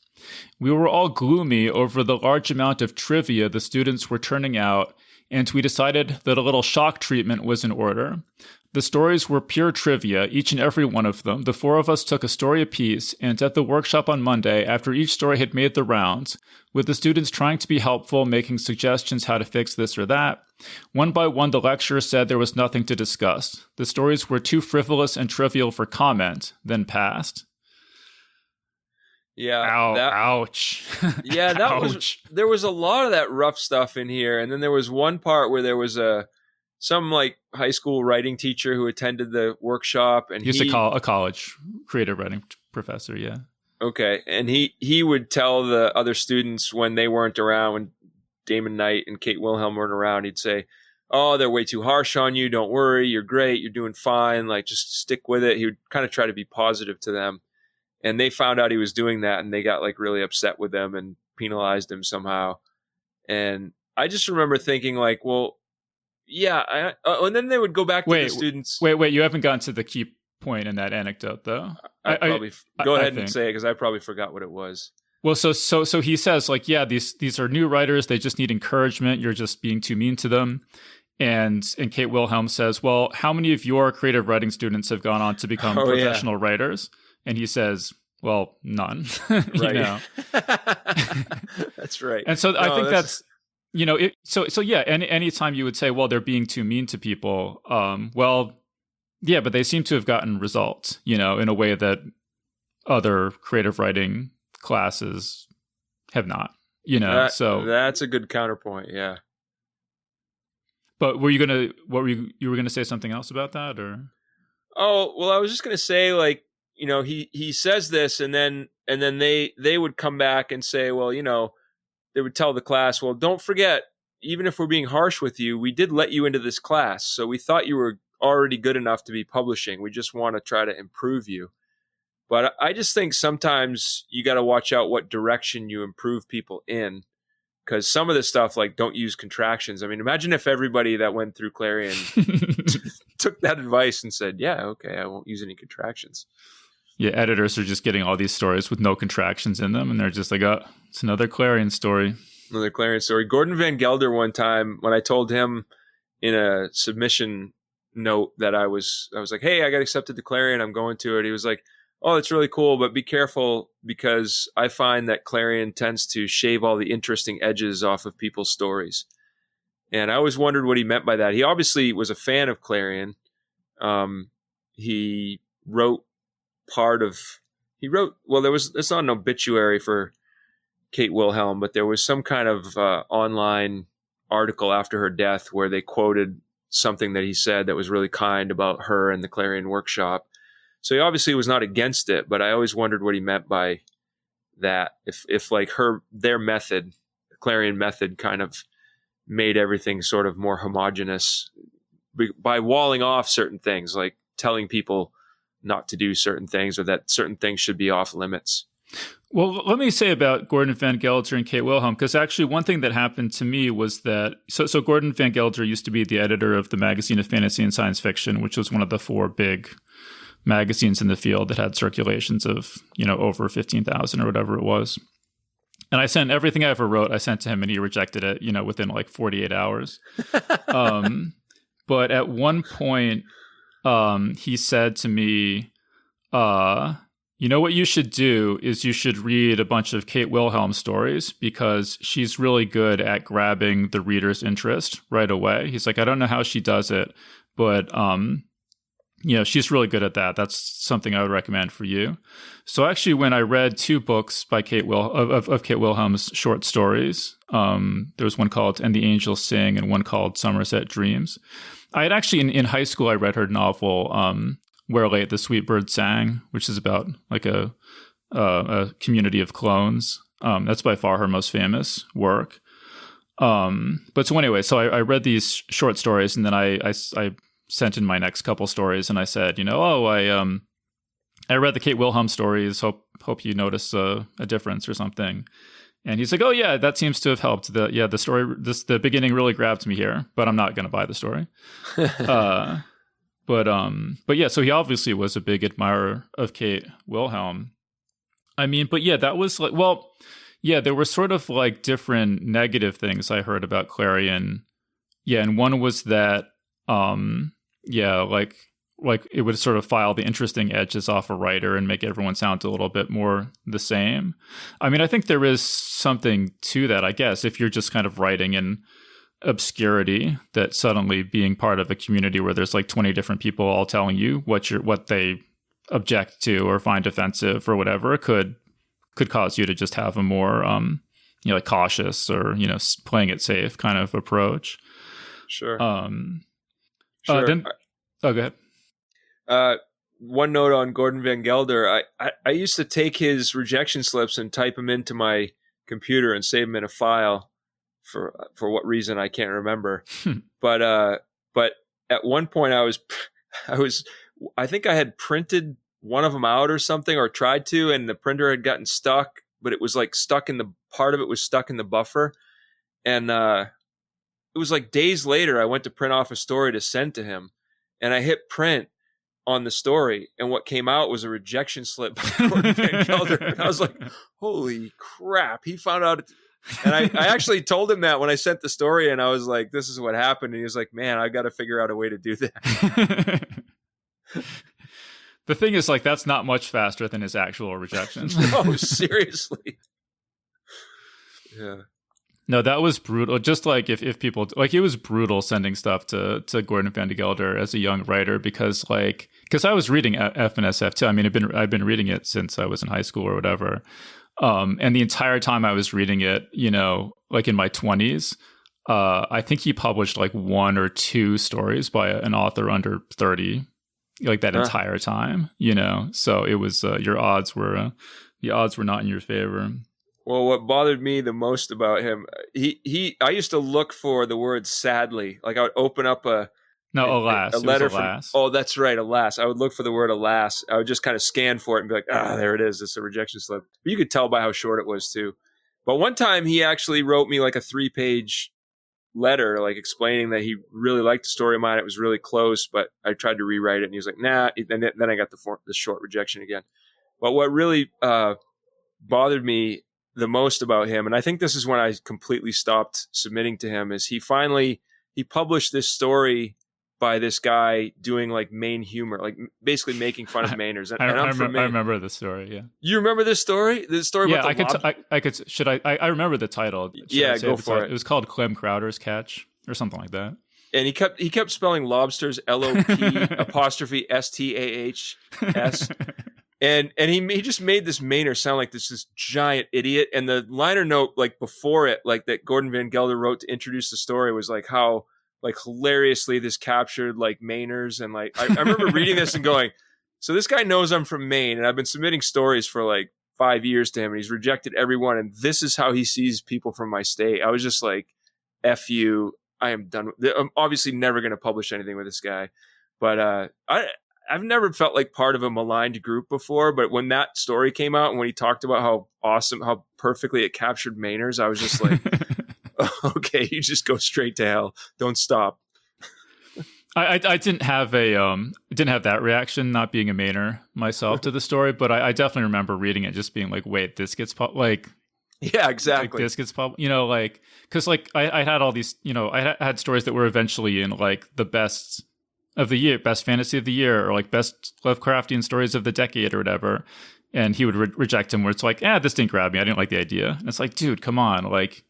"We were all gloomy over the large amount of trivia the students were turning out, and we decided that a little shock treatment was in order. The stories were pure trivia, each and every one of them. The four of us took a story apiece, and at the workshop on Monday, after each story had made the rounds, with the students trying to be helpful, making suggestions how to fix this or that, one by one the lecturer said there was nothing to discuss. The stories were too frivolous and trivial for comment, then passed." Yeah. Ouch. Yeah, there was a lot of that rough stuff in here. And then there was one part where there was some like high school writing teacher who attended the workshop, and he's a college creative writing professor. Yeah. Okay. And he would tell the other students when they weren't around, when Damon Knight and Kate Wilhelm weren't around, he'd say, "Oh, they're way too harsh on you. Don't worry. You're great. You're doing fine. Like, just stick with it." He would kind of try to be positive to them. And they found out he was doing that, and they got like really upset with him and penalized him somehow. And I just remember thinking like, well, yeah. And then they would go back to the students. Wait. You haven't gotten to the key point in that anecdote, though. Go ahead and say it, because I probably forgot what it was. Well, so he says like, yeah, these are new writers. They just need encouragement. You're just being too mean to them. And Kate Wilhelm says, well, how many of your creative writing students have gone on to become professional writers? And he says, well, none. Right. That's right. And so I think that's anytime you would say, well, they're being too mean to people, well, yeah, but they seem to have gotten results, in a way that other creative writing classes have not, so that's a good counterpoint. Yeah. But you were gonna say something else about that, or? Oh, well, I was just gonna say, like, he says this, and then they would come back and say, well, they would tell the class, well, don't forget, even if we're being harsh with you, we did let you into this class, so we thought you were already good enough to be publishing. We just want to try to improve you. But I just think sometimes you got to watch out what direction you improve people in, because some of the stuff, like, don't use contractions. I mean, imagine if everybody that went through Clarion took that advice and said, yeah, okay, I won't use any contractions. Yeah, editors are just getting all these stories with no contractions in them, and they're just like, oh, it's another Clarion story. Another Clarion story. Gordon Van Gelder, one time, when I told him in a submission note that I was like, hey, I got accepted to Clarion, I'm going to it. He was like, oh, it's really cool, but be careful, because I find that Clarion tends to shave all the interesting edges off of people's stories. And I always wondered what he meant by that. He obviously was a fan of Clarion. He wrote it's not an obituary for Kate Wilhelm, but there was some kind of online article after her death where they quoted something that he said that was really kind about her and the Clarion Workshop. So he obviously was not against it, but I always wondered what he meant by that. If like their method, the Clarion method, kind of made everything sort of more homogenous by walling off certain things, like telling people not to do certain things, or that certain things should be off limits. Well, let me say about Gordon Van Gelder and Kate Wilhelm, because actually one thing that happened to me was that, so Gordon Van Gelder used to be the editor of the Magazine of Fantasy and Science Fiction, which was one of the 4 big magazines in the field that had circulations of, over 15,000 or whatever it was. And I sent everything I ever wrote, I sent to him, and he rejected it, within like 48 hours. But at one point, he said to me, what you should do is you should read a bunch of Kate Wilhelm stories, because she's really good at grabbing the reader's interest right away. He's like, I don't know how she does it, but she's really good at that. That's something I would recommend for you. So actually, when I read 2 books by Kate of Kate Wilhelm's short stories, there was one called And the Angels Sing and one called Somerset Dreams. I had actually, in high school, I read her novel, Where Late the Sweet Bird Sang, which is about like a community of clones. That's by far her most famous work. But so anyway, so I read these short stories, and then I sent in my next couple stories, and I said, I read the Kate Wilhelm stories. Hope you notice a difference or something. And he's like, oh yeah, that seems to have helped. The story, the beginning really grabbed me here, but I'm not going to buy the story. But yeah, so he obviously was a big admirer of Kate Wilhelm. I mean, but yeah, that was like, well, yeah, there were sort of like different negative things I heard about Clarion. Yeah, and one was that, like it would sort of file the interesting edges off a writer and make everyone sound a little bit more the same. I mean, I think there is something to that, I guess, if you're just kind of writing in obscurity, that suddenly being part of a community where there's like 20 different people all telling you what they object to or find offensive or whatever could cause you to just have a more like cautious or playing it safe kind of approach. Sure. Go ahead. One note on Gordon Van Gelder. I used to take his rejection slips and type them into my computer and save them in a file. For what reason I can't remember, but at one point I think I had printed one of them out or something, or tried to, and the printer had gotten stuck, but it was like part of it was stuck in the buffer, and it was like days later I went to print off a story to send to him, and I hit print on the story, and what came out was a rejection slip by Gordon Van Gelder, and I was like, holy crap, he found out. And I actually told him that when I sent the story, and I was like, this is what happened. And he was like, man, I got to figure out a way to do that. The thing is, like, that's not much faster than his actual rejections. No, seriously. Yeah. No, that was brutal. Just like if people, like, it was brutal sending stuff to Gordon Van Gelder as a young writer, because I was reading F and SF too. I mean, I've been reading it since I was in high school or whatever. And the entire time I was reading it, like in my 20s, I think he published like 1 or 2 stories by an author under 30, like that entire time, So it was the odds were not in your favor. Well, what bothered me the most about him, I used to look for the word sadly. Like I would open up a No, alas. A letter from alas. Oh, that's right, alas. I would look for the word alas. I would just kind of scan for it and be like, there it is. It's a rejection slip. But you could tell by how short it was too. But one time he actually wrote me like a 3-page letter, like explaining that he really liked the story of mine. It was really close, but I tried to rewrite it and he was like, nah. Then I got the short rejection again. But what really bothered me the most about him, and I think this is when I completely stopped submitting to him, is he published this story by this guy doing like Maine humor, like basically making fun of Mainers. And I'm from Maine. I remember the story. Yeah. You remember this story? The story yeah, about the I remember the title. Go for it. It was called Clem Crowder's Catch or something like that. And he kept spelling lobsters LOP''STAHS. And he just made this Mainer sound like this giant idiot. And the liner note, like before it, like that Gordon Van Gelder wrote to introduce the story, was like how like hilariously this captured like Mainers. And like I remember reading this and going, so this guy knows I'm from Maine, and I've been submitting stories for like 5 years to him, and he's rejected every one, and this is how he sees people from my state. I was just like, F you, I am done. I'm obviously never going to publish anything with this guy. But I've never felt like part of a maligned group before, but when that story came out and when he talked about how awesome, how perfectly it captured Mainers, I was just like, okay, you just go straight to hell. Don't stop. I didn't have that reaction, not being a Mainer myself to the story, but I definitely remember reading it just being like, wait, this gets yeah, exactly. Like this gets like, because like I had all these, I had stories that were eventually in like the best of the year, best fantasy of the year, or like best Lovecraftian stories of the decade or whatever. And he would reject him where it's like, this didn't grab me. I didn't like the idea. And it's like, dude, come on. Like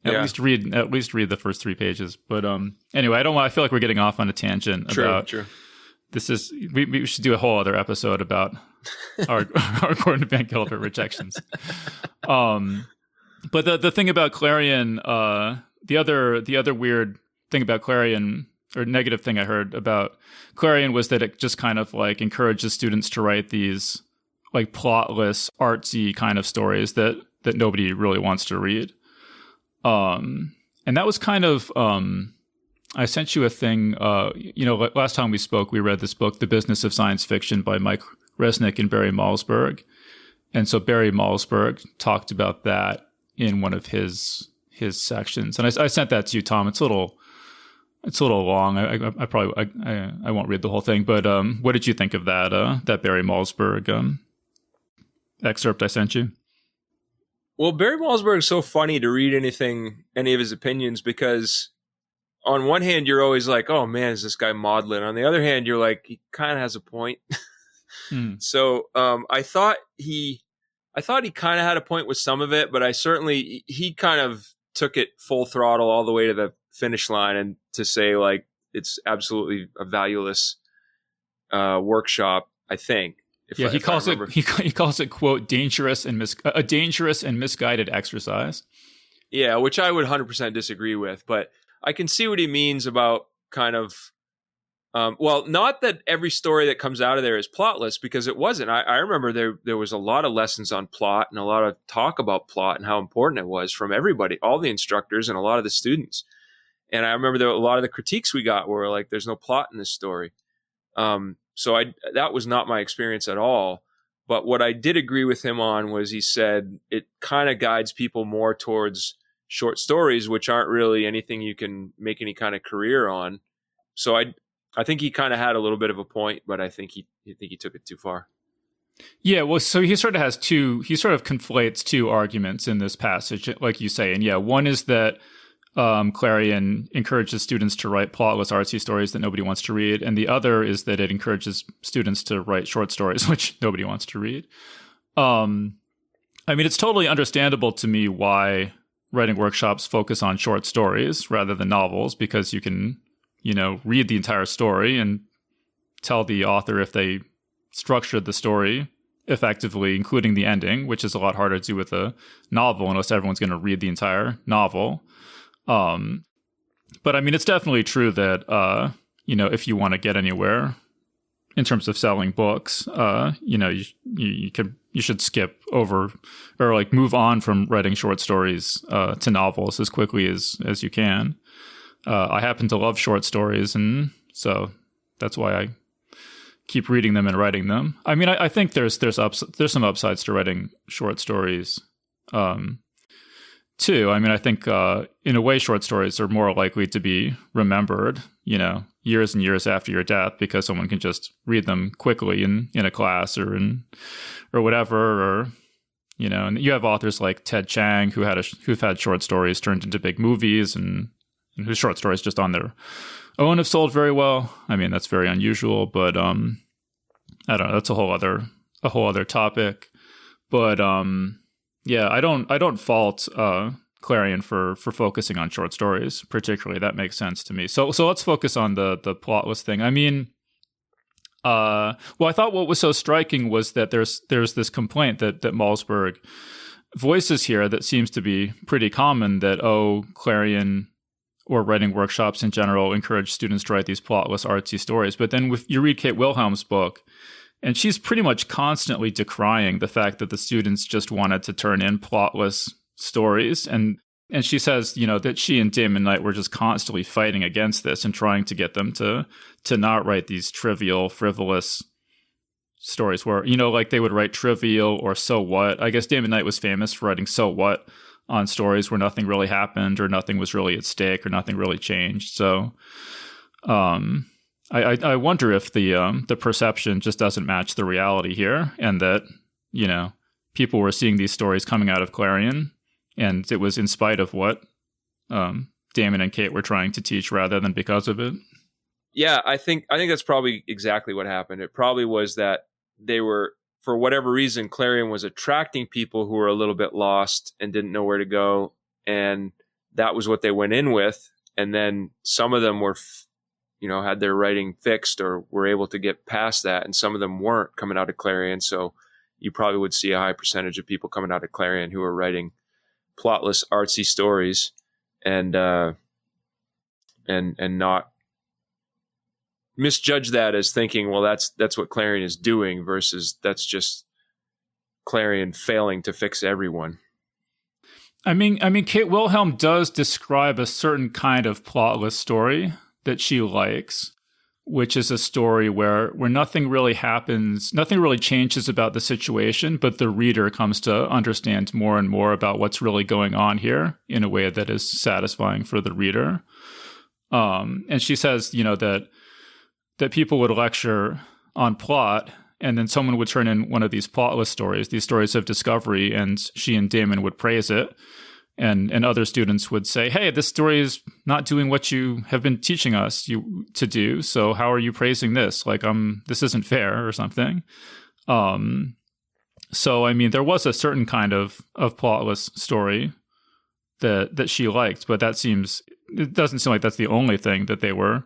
at least read the first 3 pages. But anyway, I feel like we're getting off on a tangent about true. This is, we should do a whole other episode about our Gordon Van Gelder rejections. But the thing about Clarion, the other weird thing about Clarion, or negative thing I heard about Clarion, was that it just kind of like encourages students to write these like plotless, artsy kind of stories that nobody really wants to read. And that was kind of, I sent you a thing, last time we spoke, we read this book, The Business of Science Fiction by Mike Resnick and Barry Malzberg. And so Barry Malzberg talked about that in one of his sections. And I sent that to you, Tom. It's a little long. I probably won't read the whole thing, but what did you think of that Barry Malzberg excerpt I sent you? Well, Barry Malzberg is so funny to read any of his opinions, because on one hand you're always like, oh man, is this guy maudlin? On the other hand, you're like, he kind of has a point. So I thought he kind of had a point with some of it, but he kind of took it full throttle all the way to the finish line, and to say like it's absolutely a valueless workshop, I think. He calls it quote dangerous and misguided exercise. Yeah, which I would 100% disagree with, but I can see what he means about kind of not that every story that comes out of there is plotless, because it wasn't. I remember there was a lot of lessons on plot and a lot of talk about plot and how important it was from everybody, all the instructors and a lot of the students. And I remember a lot of the critiques we got were like, there's no plot in this story. So that was not my experience at all. But what I did agree with him on was, he said it kind of guides people more towards short stories, which aren't really anything you can make any kind of career on. So I think he kind of had a little bit of a point, but I think he took it too far. Yeah, well, so he sort of conflates two arguments in this passage, like you say. And yeah, one is that Clarion encourages students to write plotless artsy stories that nobody wants to read. And the other is that it encourages students to write short stories, which nobody wants to read. I mean, it's totally understandable to me why writing workshops focus on short stories rather than novels, because you can, read the entire story and tell the author if they structured the story effectively, including the ending, which is a lot harder to do with a novel, unless everyone's going to read the entire novel. But I mean, it's definitely true that, if you want to get anywhere in terms of selling books, you should skip over or like move on from writing short stories, to novels as quickly as you can. I happen to love short stories, and So that's why I keep reading them and writing them. I mean, I think there's some upsides to writing short stories, too. I mean, I think in a way, short stories are more likely to be remembered, years and years after your death, because someone can just read them quickly in a class or whatever, and you have authors like Ted Chiang who've had short stories turned into big movies and whose short stories just on their own have sold very well. I mean, that's very unusual, but I don't know. That's a whole other topic. But yeah, I don't fault Clarion for focusing on short stories particularly. That makes sense to me. So let's focus on the plotless thing. I mean, well, I thought what was so striking was that there's this complaint that Malzberg voices here that seems to be pretty common, that Clarion or writing workshops in general encourage students to write these plotless artsy stories. But then you read Kate Wilhelm's book, and she's pretty much constantly decrying the fact that the students just wanted to turn in plotless stories. And she says, that she and Damon Knight were just constantly fighting against this and trying to get them to not write these trivial, frivolous stories where, like they would write trivial or so what. I guess Damon Knight was famous for writing so what on stories where nothing really happened or nothing was really at stake or nothing really changed. So I wonder if the perception just doesn't match the reality here, and that, people were seeing these stories coming out of Clarion, and it was in spite of what Damon and Kate were trying to teach rather than because of it. Yeah, I think that's probably exactly what happened. It probably was that they were, for whatever reason, Clarion was attracting people who were a little bit lost and didn't know where to go. And that was what they went in with. And then some of them were, had their writing fixed or were able to get past that. And some of them weren't coming out of Clarion. So you probably would see a high percentage of people coming out of Clarion who are writing plotless, artsy stories and not misjudge that as thinking, well, that's what Clarion is doing, versus that's just Clarion failing to fix everyone. I mean, Kate Wilhelm does describe a certain kind of plotless story that she likes, which is a story where nothing really happens, nothing really changes about the situation, but the reader comes to understand more and more about what's really going on here in a way that is satisfying for the reader. And she says, that people would lecture on plot, and then someone would turn in one of these plotless stories, these stories of discovery, and she and Damon would praise it. And other students would say, hey, this story is not doing what you have been teaching us to do, so how are you praising this? Like, this isn't fair or something. So, I mean, there was a certain kind of plotless story that she liked, but it doesn't seem like that's the only thing that they were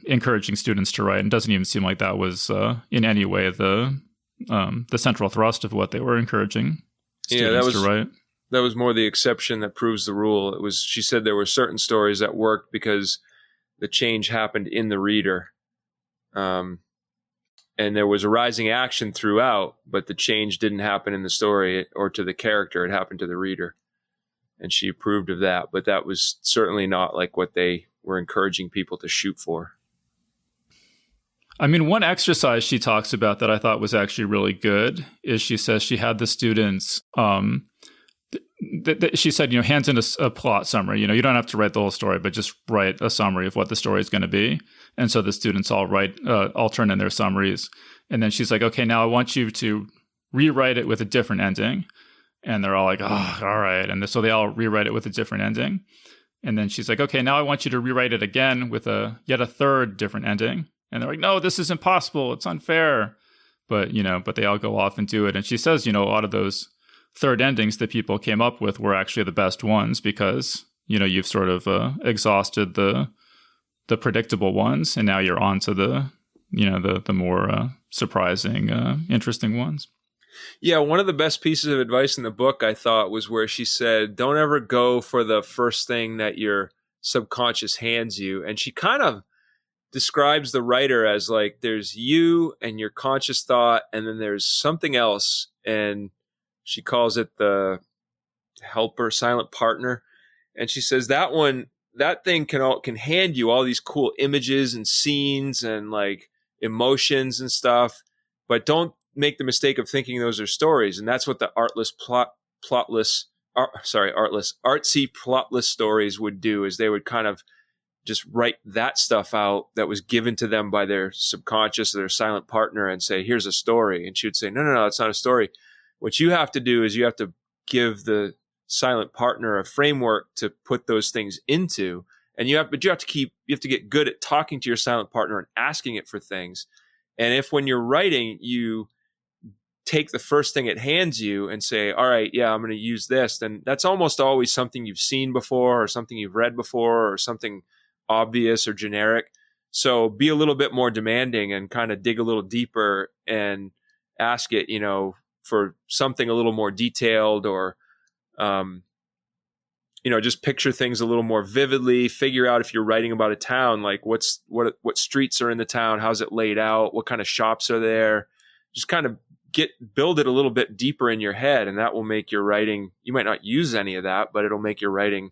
encouraging students to write. And it doesn't even seem like that was in any way the central thrust of what they were encouraging students to write. That was more the exception that proves the rule. She said there were certain stories that worked because the change happened in the reader. And there was a rising action throughout, but the change didn't happen in the story or to the character. It happened to the reader. And she approved of that. But that was certainly not like what they were encouraging people to shoot for. I mean, one exercise she talks about that I thought was actually really good is she says she had the students, she said, hands in a plot summary. You don't have to write the whole story, but just write a summary of what the story is going to be. And so the students all turn in their summaries. And then she's like, okay, now I want you to rewrite it with a different ending. And they're all like, oh, all right. And so they all rewrite it with a different ending. And then she's like, okay, now I want you to rewrite it again with yet a third different ending. And they're like, no, this is impossible. It's unfair. But they all go off and do it. And she says, a lot of those third endings that people came up with were actually the best ones because, you've sort of exhausted the predictable ones. And now you're on to the more surprising, interesting ones. Yeah, one of the best pieces of advice in the book, I thought, was where she said, don't ever go for the first thing that your subconscious hands you. And she kind of describes the writer as like, there's you and your conscious thought, and then there's something else. And she calls it the helper, silent partner. And she says that one that thing can hand you all these cool images and scenes and like emotions and stuff, but don't make the mistake of thinking those are stories. And that's what the artsy plotless stories would do, is they would kind of just write that stuff out that was given to them by their subconscious or their silent partner and say, here's a story. And she would say, no, it's not a story. What you have to do is you have to give the silent partner a framework to put those things into. And you have to get good at talking to your silent partner and asking it for things. And if when you're writing, you take the first thing it hands you and say, all right, yeah, I'm going to use this, then that's almost always something you've seen before or something you've read before or something obvious or generic. So be a little bit more demanding and kind of dig a little deeper and ask it, for something a little more detailed, or, just picture things a little more vividly. Figure out, if you're writing about a town, like what streets are in the town, how's it laid out, what kind of shops are there. Just kind of build it a little bit deeper in your head, and that will make your writing, you might not use any of that, but it'll make your writing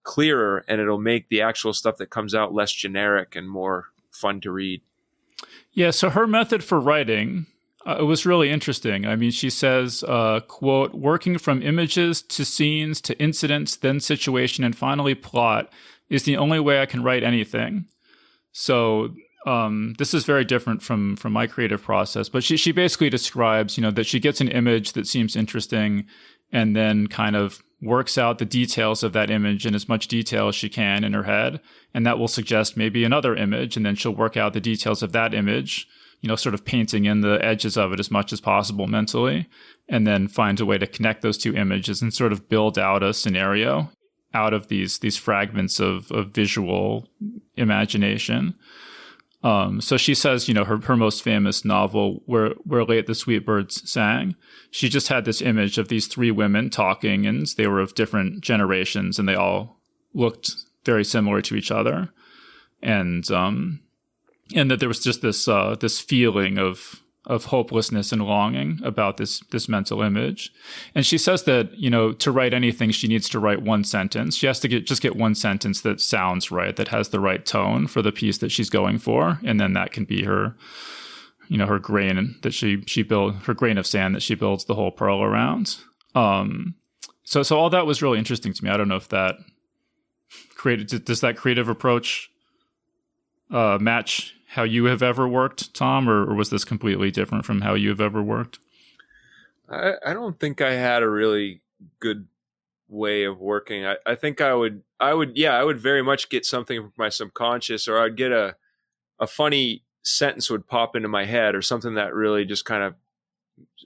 clearer, and it'll make the actual stuff that comes out less generic and more fun to read. Yeah, so her method for writing, it was really interesting. I mean, she says, quote, working from images to scenes to incidents, then situation, and finally plot is the only way I can write anything. So this is very different from my creative process. But she basically describes, that she gets an image that seems interesting and then kind of works out the details of that image in as much detail as she can in her head. And that will suggest maybe another image. And then she'll work out the details of that image, sort of painting in the edges of it as much as possible mentally, and then finds a way to connect those two images and sort of build out a scenario out of these fragments of visual imagination. So she says, her most famous novel, Where Late the Sweet Birds Sang, she just had this image of these three women talking, and they were of different generations, and they all looked very similar to each other. And that there was just this feeling of hopelessness and longing about this mental image. And she says that, to write anything, she needs to write one sentence. She has to get one sentence that sounds right, that has the right tone for the piece that she's going for. And then that can be her, her grain that she build, her grain of sand that she builds the whole pearl around. So all that was really interesting to me. I don't know if that does that creative approach match how you have ever worked, Tom, or was this completely different from how you have ever worked? I don't think I had a really good way of working. I think I would very much get something from my subconscious, or I'd get a funny sentence would pop into my head, or something that really just kind of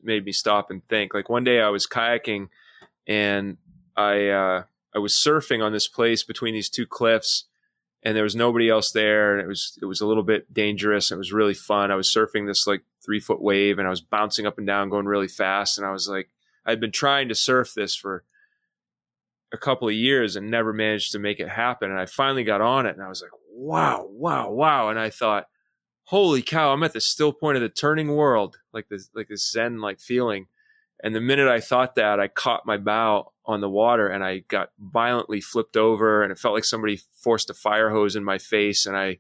made me stop and think. Like one day I was kayaking, and I was surfing on this place between these two cliffs, and there was nobody else there. And it was a little bit dangerous. It was really fun. I was surfing this like 3-foot wave, and I was bouncing up and down, going really fast. And I was like, I'd been trying to surf this for a couple of years and never managed to make it happen. And I finally got on it, and I was like, wow. And I thought, holy cow, I'm at the still point of the turning world, like this Zen like feeling. And the minute I thought that, I caught my bow on the water, and I got violently flipped over, and it felt like somebody forced a fire hose in my face, and I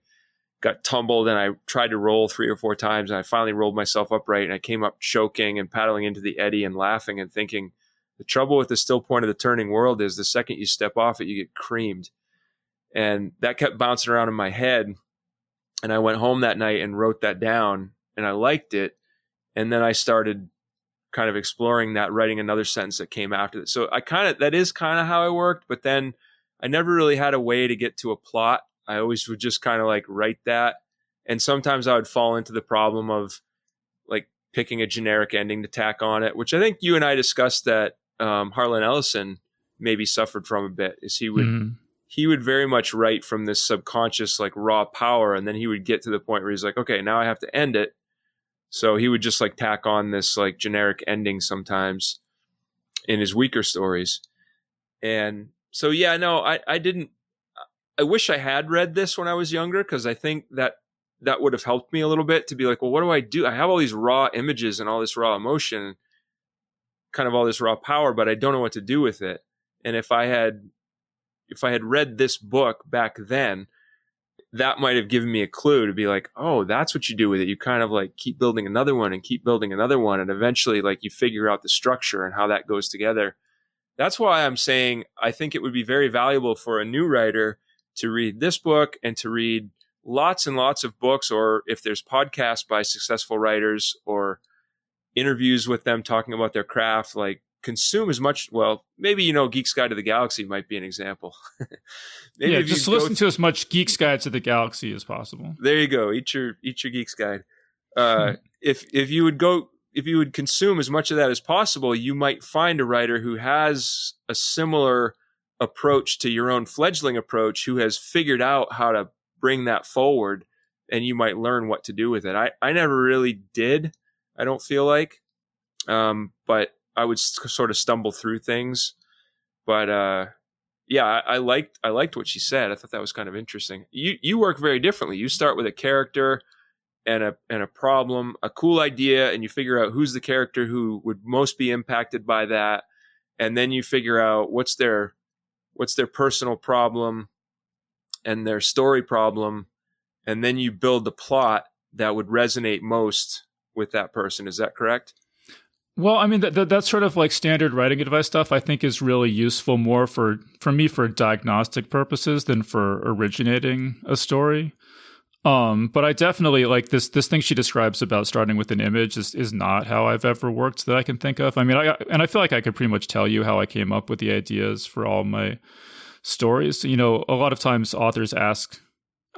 got tumbled, and I tried to roll 3 or 4 times, and I finally rolled myself upright, and I came up choking and paddling into the eddy and laughing and thinking, the trouble with the still point of the turning world is the second you step off it, you get creamed. And that kept bouncing around in my head. And I went home that night and wrote that down, and I liked it. And then I started kind of exploring that, writing another sentence that came after that. So that is kind of how I worked, but then I never really had a way to get to a plot. I always would just kind of like write that. And sometimes I would fall into the problem of like picking a generic ending to tack on it, which I think you and I discussed that Harlan Ellison maybe suffered from a bit, is he would very much write from this subconscious, like raw power. And then he would get to the point where he's like, okay, now I have to end it. So he would just like tack on this like generic ending sometimes in his weaker stories. And so, yeah, no, I wish I had read this when I was younger, because I think that would have helped me a little bit to be like, well, what do I do? I have all these raw images and all this raw emotion, kind of all this raw power, but I don't know what to do with it. And if I had if I had read this book back then, that might have given me a clue to be like, oh, that's what you do with it. You kind of like keep building another one and keep building another one. And eventually like you figure out the structure and how that goes together. That's why I'm saying I think it would be very valuable for a new writer to read this book and to read lots and lots of books, or if there's podcasts by successful writers or interviews with them talking about their craft, like consume as much. Well, maybe, Geek's Guide to the Galaxy might be an example. Maybe just listen to as much Geek's Guide to the Galaxy as possible. There you go. Eat your Geek's Guide. If you would consume as much of that as possible, you might find a writer who has a similar approach to your own fledgling approach, who has figured out how to bring that forward, and you might learn what to do with it. I never really did. I don't feel like, but I would sort of stumble through things. But I liked what she said. I thought that was kind of interesting. You work very differently. You start with a character and a problem, a cool idea, and you figure out who's the character who would most be impacted by that, and then you figure out what's their personal problem and their story problem, and then you build the plot that would resonate most with that person. Is that correct? Well, I mean, that's sort of like standard writing advice stuff, I think is really useful more for me for diagnostic purposes than for originating a story. But I definitely like this thing she describes about starting with an image is not how I've ever worked that I can think of. I mean, I feel like I could pretty much tell you how I came up with the ideas for all my stories. A lot of times authors act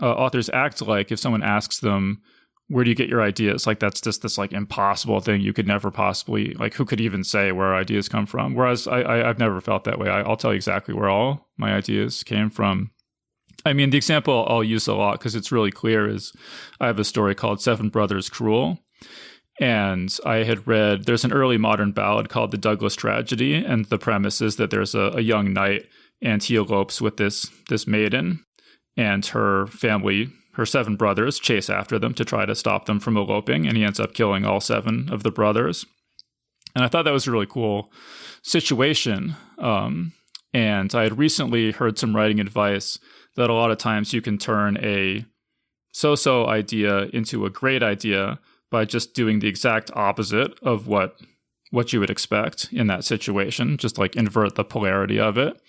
like if someone asks them, where do you get your ideas? Like, that's just this like impossible thing you could never possibly, like, who could even say where ideas come from? Whereas I've never felt that way. I'll tell you exactly where all my ideas came from. I mean, the example I'll use a lot because it's really clear is I have a story called Seven Brothers Cruel. And I had read, there's an early modern ballad called The Douglas Tragedy. And the premise is that there's a young knight and he elopes with this maiden, and her family, her 7 brothers, chase after them to try to stop them from eloping. And he ends up killing all 7 of the brothers. And I thought that was a really cool situation. And I had recently heard some writing advice that a lot of times you can turn a so-so idea into a great idea by just doing the exact opposite of what you would expect in that situation, just like invert the polarity of it.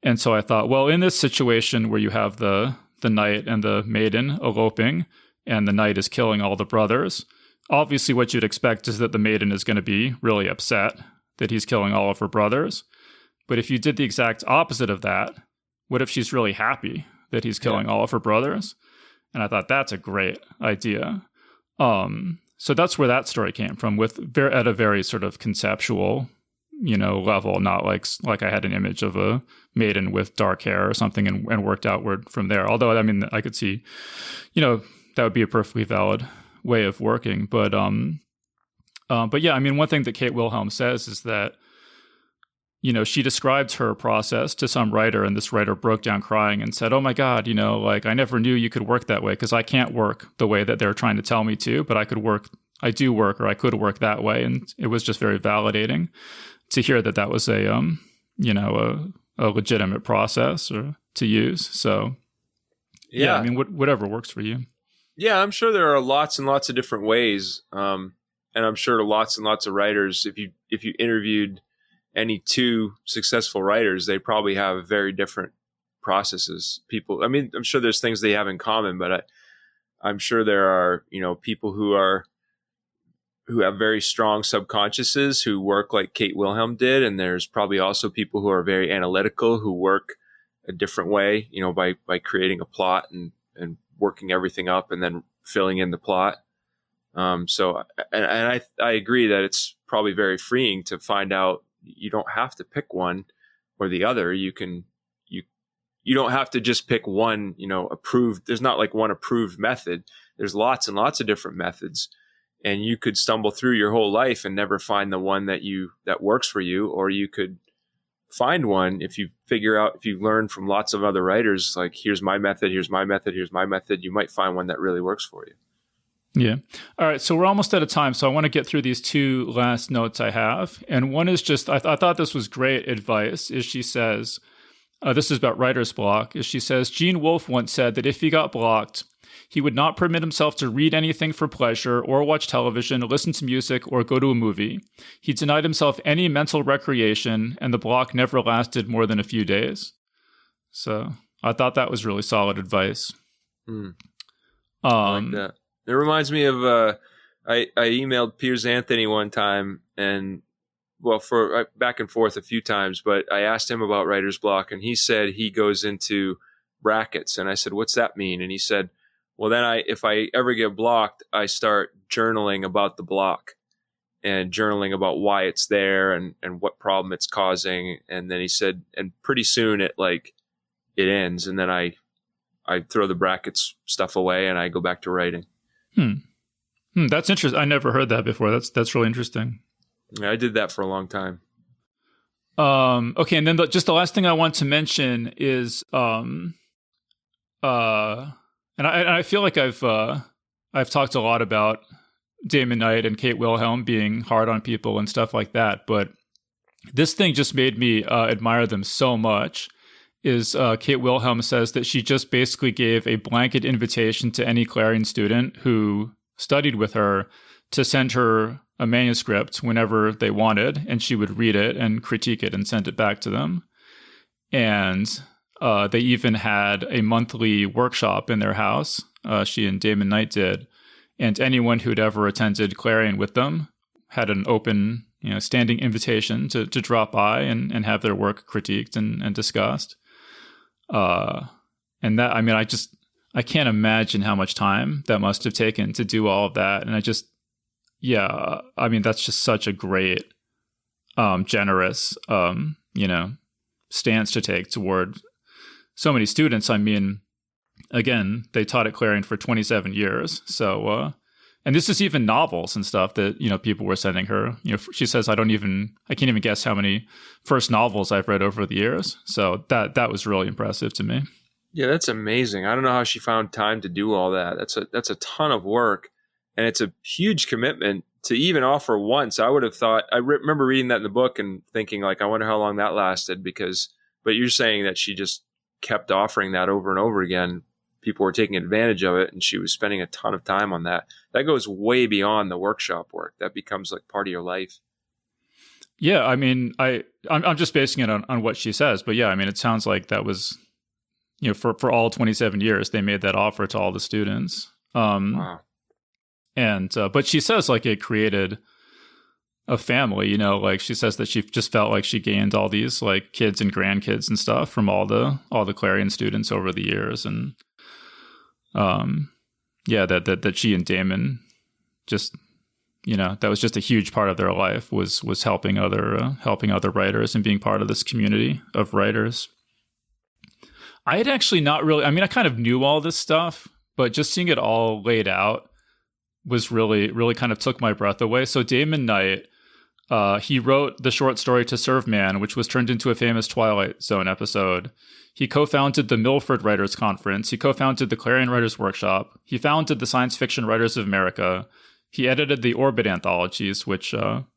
And so I thought, well, in this situation where you have the knight and the maiden eloping, and the knight is killing all the brothers, obviously what you'd expect is that the maiden is going to be really upset that he's killing all of her brothers. But if you did the exact opposite of that, what if she's really happy that he's killing all of her brothers? And I thought that's a great idea. So that's where that story came from, at a very sort of conceptual, level, not like I had an image of a maiden with dark hair or something and worked outward from there. Although, I mean, I could see, that would be a perfectly valid way of working. But yeah, I mean, one thing that Kate Wilhelm says is that, she described her process to some writer, and this writer broke down crying and said, oh my God, I never knew you could work that way, because I can't work the way that they're trying to tell me to, but I could work that way. And it was just very validating to hear that was a legitimate process or to use. So yeah, I mean, whatever works for you. Yeah, I'm sure there are lots and lots of different ways. And I'm sure lots and lots of writers, if you interviewed any 2 successful writers, they probably have very different processes. People, I mean, I'm sure there's things they have in common, but I'm sure there are, people who have very strong subconsciouses who work like Kate Wilhelm did. And there's probably also people who are very analytical who work a different way, by creating a plot and working everything up and then filling in the plot. So I agree that it's probably very freeing to find out you don't have to pick one or the other. You don't have to just pick one, approved. There's not like one approved method. There's lots and lots of different methods, and you could stumble through your whole life and never find the one that works for you. Or you could find one if you learn from lots of other writers, like here's my method, here's my method, here's my method, you might find one that really works for you. Yeah. All right. So we're almost out of time. So I want to get through these 2 last notes I have. And one is just, I thought this was great advice, is she says, this is about writer's block, is she says, Gene Wolfe once said that if he got blocked, he would not permit himself to read anything for pleasure or watch television, listen to music, or go to a movie. He denied himself any mental recreation, and the block never lasted more than a few days. So I thought that was really solid advice. I like that. It reminds me of, I emailed Piers Anthony one time, and for back and forth a few times, but I asked him about writer's block, and he said he goes into brackets. And I said, what's that mean? And he said, well, then if I ever get blocked, I start journaling about the block and journaling about why it's there and what problem it's causing. And then he said, and pretty soon it ends. And then I throw the brackets stuff away and I go back to writing. That's interesting. I never heard that before. That's really interesting. Yeah, I did that for a long time. Okay. And then just the last thing I want to mention is, and I feel like I've talked a lot about Damon Knight and Kate Wilhelm being hard on people and stuff like that, but this thing just made me admire them so much. Is Kate Wilhelm says that she just basically gave a blanket invitation to any Clarion student who studied with her to send her a manuscript whenever they wanted, and she would read it and critique it and send it back to them. And they even had a monthly workshop in their house, she and Damon Knight did, and anyone who'd ever attended Clarion with them had an open, standing invitation to drop by and have their work critiqued and discussed. And that, I can't imagine how much time that must have taken to do all of that. And that's just such a great, generous, stance to take toward so many students. Again, they taught at Clarion for 27 years. So, and this is even novels and stuff that, people were sending her. She says, I can't even guess how many first novels I've read over the years. So that was really impressive to me. Yeah, that's amazing. I don't know how she found time to do all that. That's a ton of work, and it's a huge commitment to even offer once. I would have thought, remember reading that in the book and thinking I wonder how long that lasted, but you're saying that she just kept offering that over and over again. People were taking advantage of it, and she was spending a ton of time on that. That goes way beyond the workshop work. That becomes part of your life. Yeah, I'm just basing it on what she says, but yeah, it sounds like that was, for all 27 years, they made that offer to all the students. Wow. And but she says it created a family. She says that she just felt like she gained all these kids and grandkids and stuff from all the Clarion students over the years, and that she and Damon just, that was just a huge part of their life was helping other writers and being part of this community of writers. I had actually not really, I kind of knew all this stuff, but just seeing it all laid out was really, really kind of took my breath away. So Damon Knight, he wrote the short story To Serve Man, which was turned into a famous Twilight Zone episode. He co-founded the Milford Writers Conference. He co-founded the Clarion Writers Workshop. He founded the Science Fiction Writers of America. He edited the Orbit anthologies, which,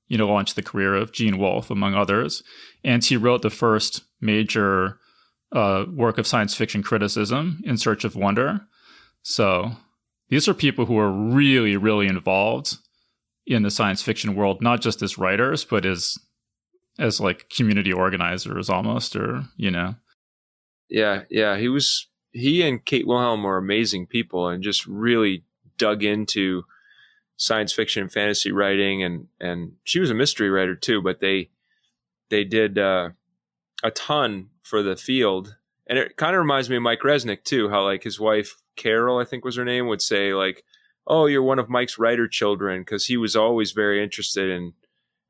launched the career of Gene Wolfe, among others. And he wrote the first major work of science fiction criticism, In Search of Wonder. So these are people who are really, really involved in the science fiction world, not just as writers, but as community organizers almost, or. Yeah. He and Kate Wilhelm were amazing people and just really dug into science fiction and fantasy writing. And she was a mystery writer too, but they did a ton for the field. And it kind of reminds me of Mike Resnick too, how his wife, Carol, I think was her name, would say oh, you're one of Mike's writer children, because he was always very interested in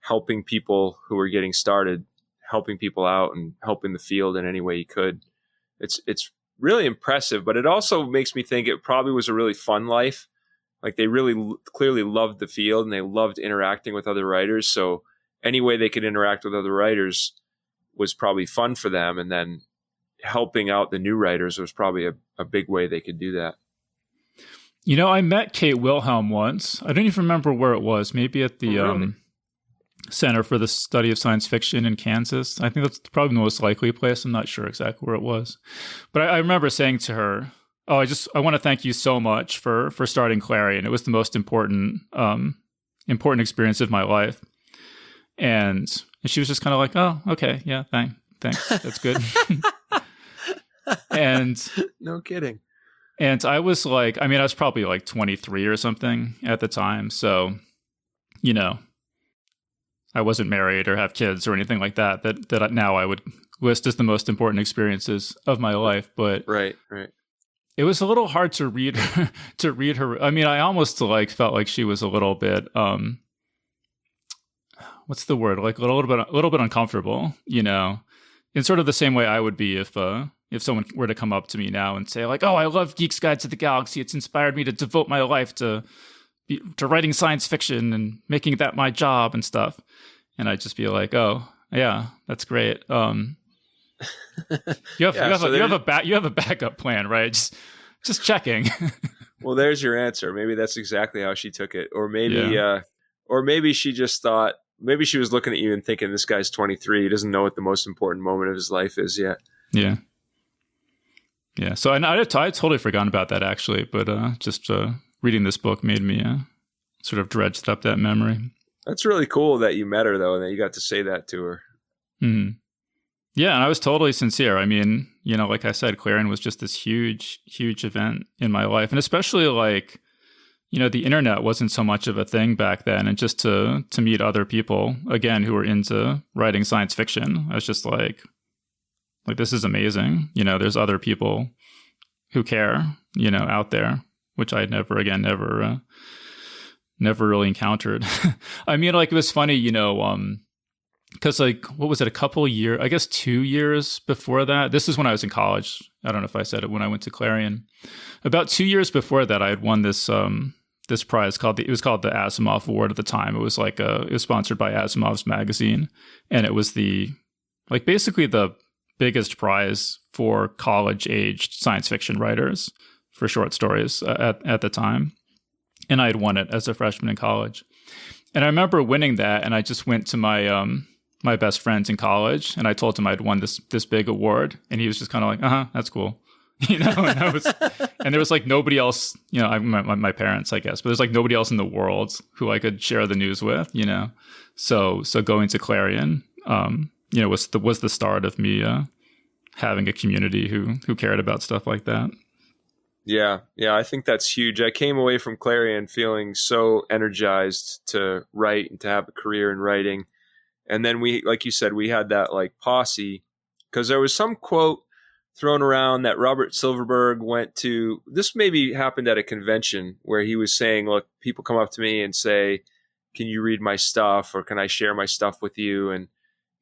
helping people who were getting started, helping people out and helping the field in any way he could. It's really impressive, but it also makes me think it probably was a really fun life. They really clearly loved the field and they loved interacting with other writers. So any way they could interact with other writers was probably fun for them. And then helping out the new writers was probably a big way they could do that. I met Kate Wilhelm once. I don't even remember where it was. Maybe at the, really? Center for the Study of Science Fiction in Kansas. I think that's probably the most likely place. I'm not sure exactly where it was. But I remember saying to her, "Oh, I want to thank you so much for starting Clarion. It was the most important experience of my life." And she was just kind of like, "Oh, okay, yeah, thanks, that's good." And no kidding. And I was like, I mean, I was probably like 23 or something at the time, so I wasn't married or have kids or anything like that. That now I would list as the most important experiences of my life, but right. It was a little hard to read her. I mean, I almost like felt like she was a little bit what's the word? Like a little bit uncomfortable, in sort of the same way I would be if someone were to come up to me now and say like, "Oh, I love Geek's Guide to the Galaxy. It's inspired me to devote my life to writing science fiction and making that my job and stuff." And I'd just be like, "Oh, yeah, that's great. You have a backup plan, right? Just checking." Well, there's your answer. Maybe that's exactly how she took it, or maybe she just thought. Maybe she was looking at you and thinking, "This guy's 23. He doesn't know what the most important moment of his life is yet." Yeah. Yeah. So I totally forgotten about that actually, but just reading this book made me sort of dredged up that memory. That's really cool that you met her though, and that you got to say that to her. Mm-hmm. Yeah, and I was totally sincere. I mean, like I said, Clarion was just this huge, huge event in my life, and especially like, the internet wasn't so much of a thing back then, and just to meet other people again who were into writing science fiction, I was just like this is amazing. There's other people who care, out there, which I'd never really encountered. I mean, like it was funny, because like, what was it? A couple years, I guess 2 years before that. This is when I was in college. I don't know if I said it when I went to Clarion. About 2 years before that, I had won this this prize called the Asimov Award at the time. It was like it was sponsored by Asimov's magazine, and it was basically the biggest prize for college-aged science fiction writers for short stories at the time. And I had won it as a freshman in college. And I remember winning that, and I just went to my my best friends in college, and I told him I'd won this big award, and he was just kind of like, that's cool. And there was like nobody else, my parents, I guess, but there's like nobody else in the world who I could share the news with, So going to Clarion, was the start of me having a community who cared about stuff like that. Yeah, I think that's huge. I came away from Clarion feeling so energized to write and to have a career in writing. And then we, like you said, we had that like posse, because there was some quote thrown around that Robert Silverberg went to. This maybe happened at a convention where he was saying, "Look, people come up to me and say, 'Can you read my stuff?' or 'Can I share my stuff with you?' And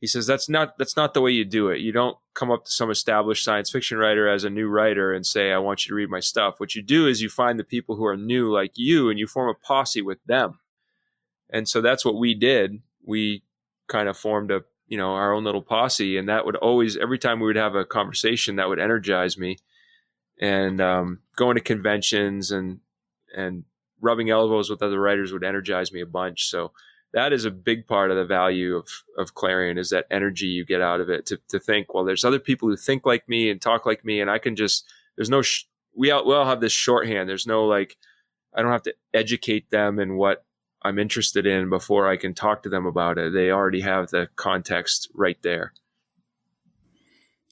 he says, that's not the way you do it. You don't come up to some established science fiction writer as a new writer and say, 'I want you to read my stuff.' What you do is you find the people who are new like you, and you form a posse with them." And so that's what we did. We kind of formed our own little posse, and that would always, every time we would have a conversation, that would energize me. And going to conventions and rubbing elbows with other writers would energize me a bunch. So that is a big part of the value of Clarion, is that energy you get out of it, to think, well, there's other people who think like me and talk like me, and I can just, there's no, we all have this shorthand. There's no like, I don't have to educate them in what I'm interested in before I can talk to them about it. They already have the context right there.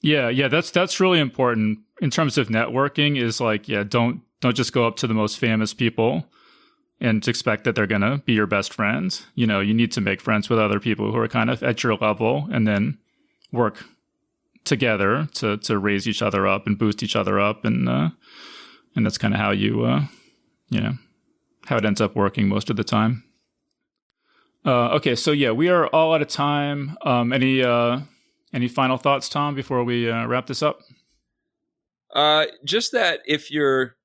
Yeah, that's really important in terms of networking. Is like, don't just go up to the most famous people and expect that they're going to be your best friends. You need to make friends with other people who are kind of at your level, and then work together to raise each other up and boost each other up. And that's kind of how how it ends up working most of the time. Okay, so we are all out of time. Any final thoughts, Tom, before we wrap this up? Just that if you're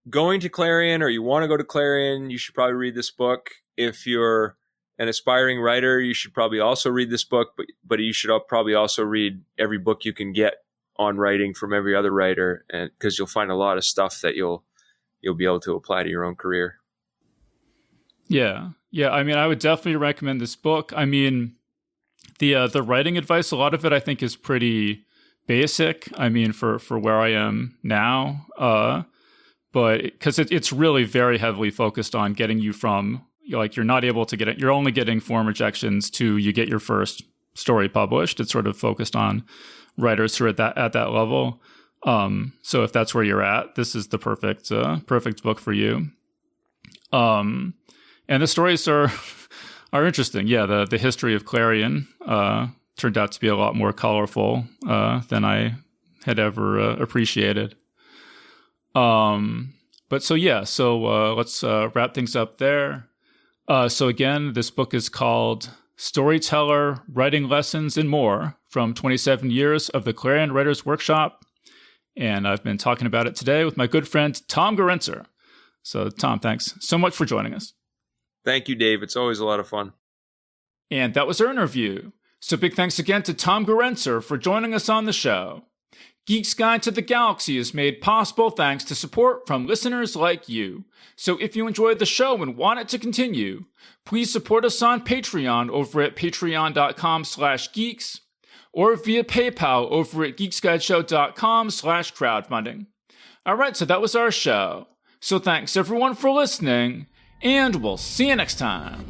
going to Clarion or you want to go to Clarion, you should probably read this book. If you're an aspiring writer, you should probably also read this book, but you should probably also read every book you can get on writing from every other writer, and because you'll find a lot of stuff that you'll be able to apply to your own career. Yeah. Yeah, I mean, I would definitely recommend this book. I mean, the writing advice, a lot of it I think is pretty basic. I mean, for where I am now, but because it's really very heavily focused on getting you from, like, you're not able to get it, you're only getting form rejections to you get your first story published. It's sort of focused on writers who are at that level. So if that's where you're at, this is the perfect book for you. And the stories are interesting. Yeah, the history of Clarion turned out to be a lot more colorful than I had ever appreciated. But so let's wrap things up there. So again, this book is called Storyteller, Writing Lessons and More from 27 Years of the Clarion Writers Workshop. And I've been talking about it today with my good friend, Tom Gerencer. So Tom, thanks so much for joining us. Thank you, Dave. It's always a lot of fun. And that was our interview. So big thanks again to Tom Gerencer for joining us on the show. Geek's Guide to the Galaxy is made possible thanks to support from listeners like you. So if you enjoyed the show and want it to continue, please support us on Patreon over at patreon.com/geeks or via PayPal over at geeksguideshow.com/crowdfunding. All right, so that was our show. So thanks everyone for listening, and we'll see you next time.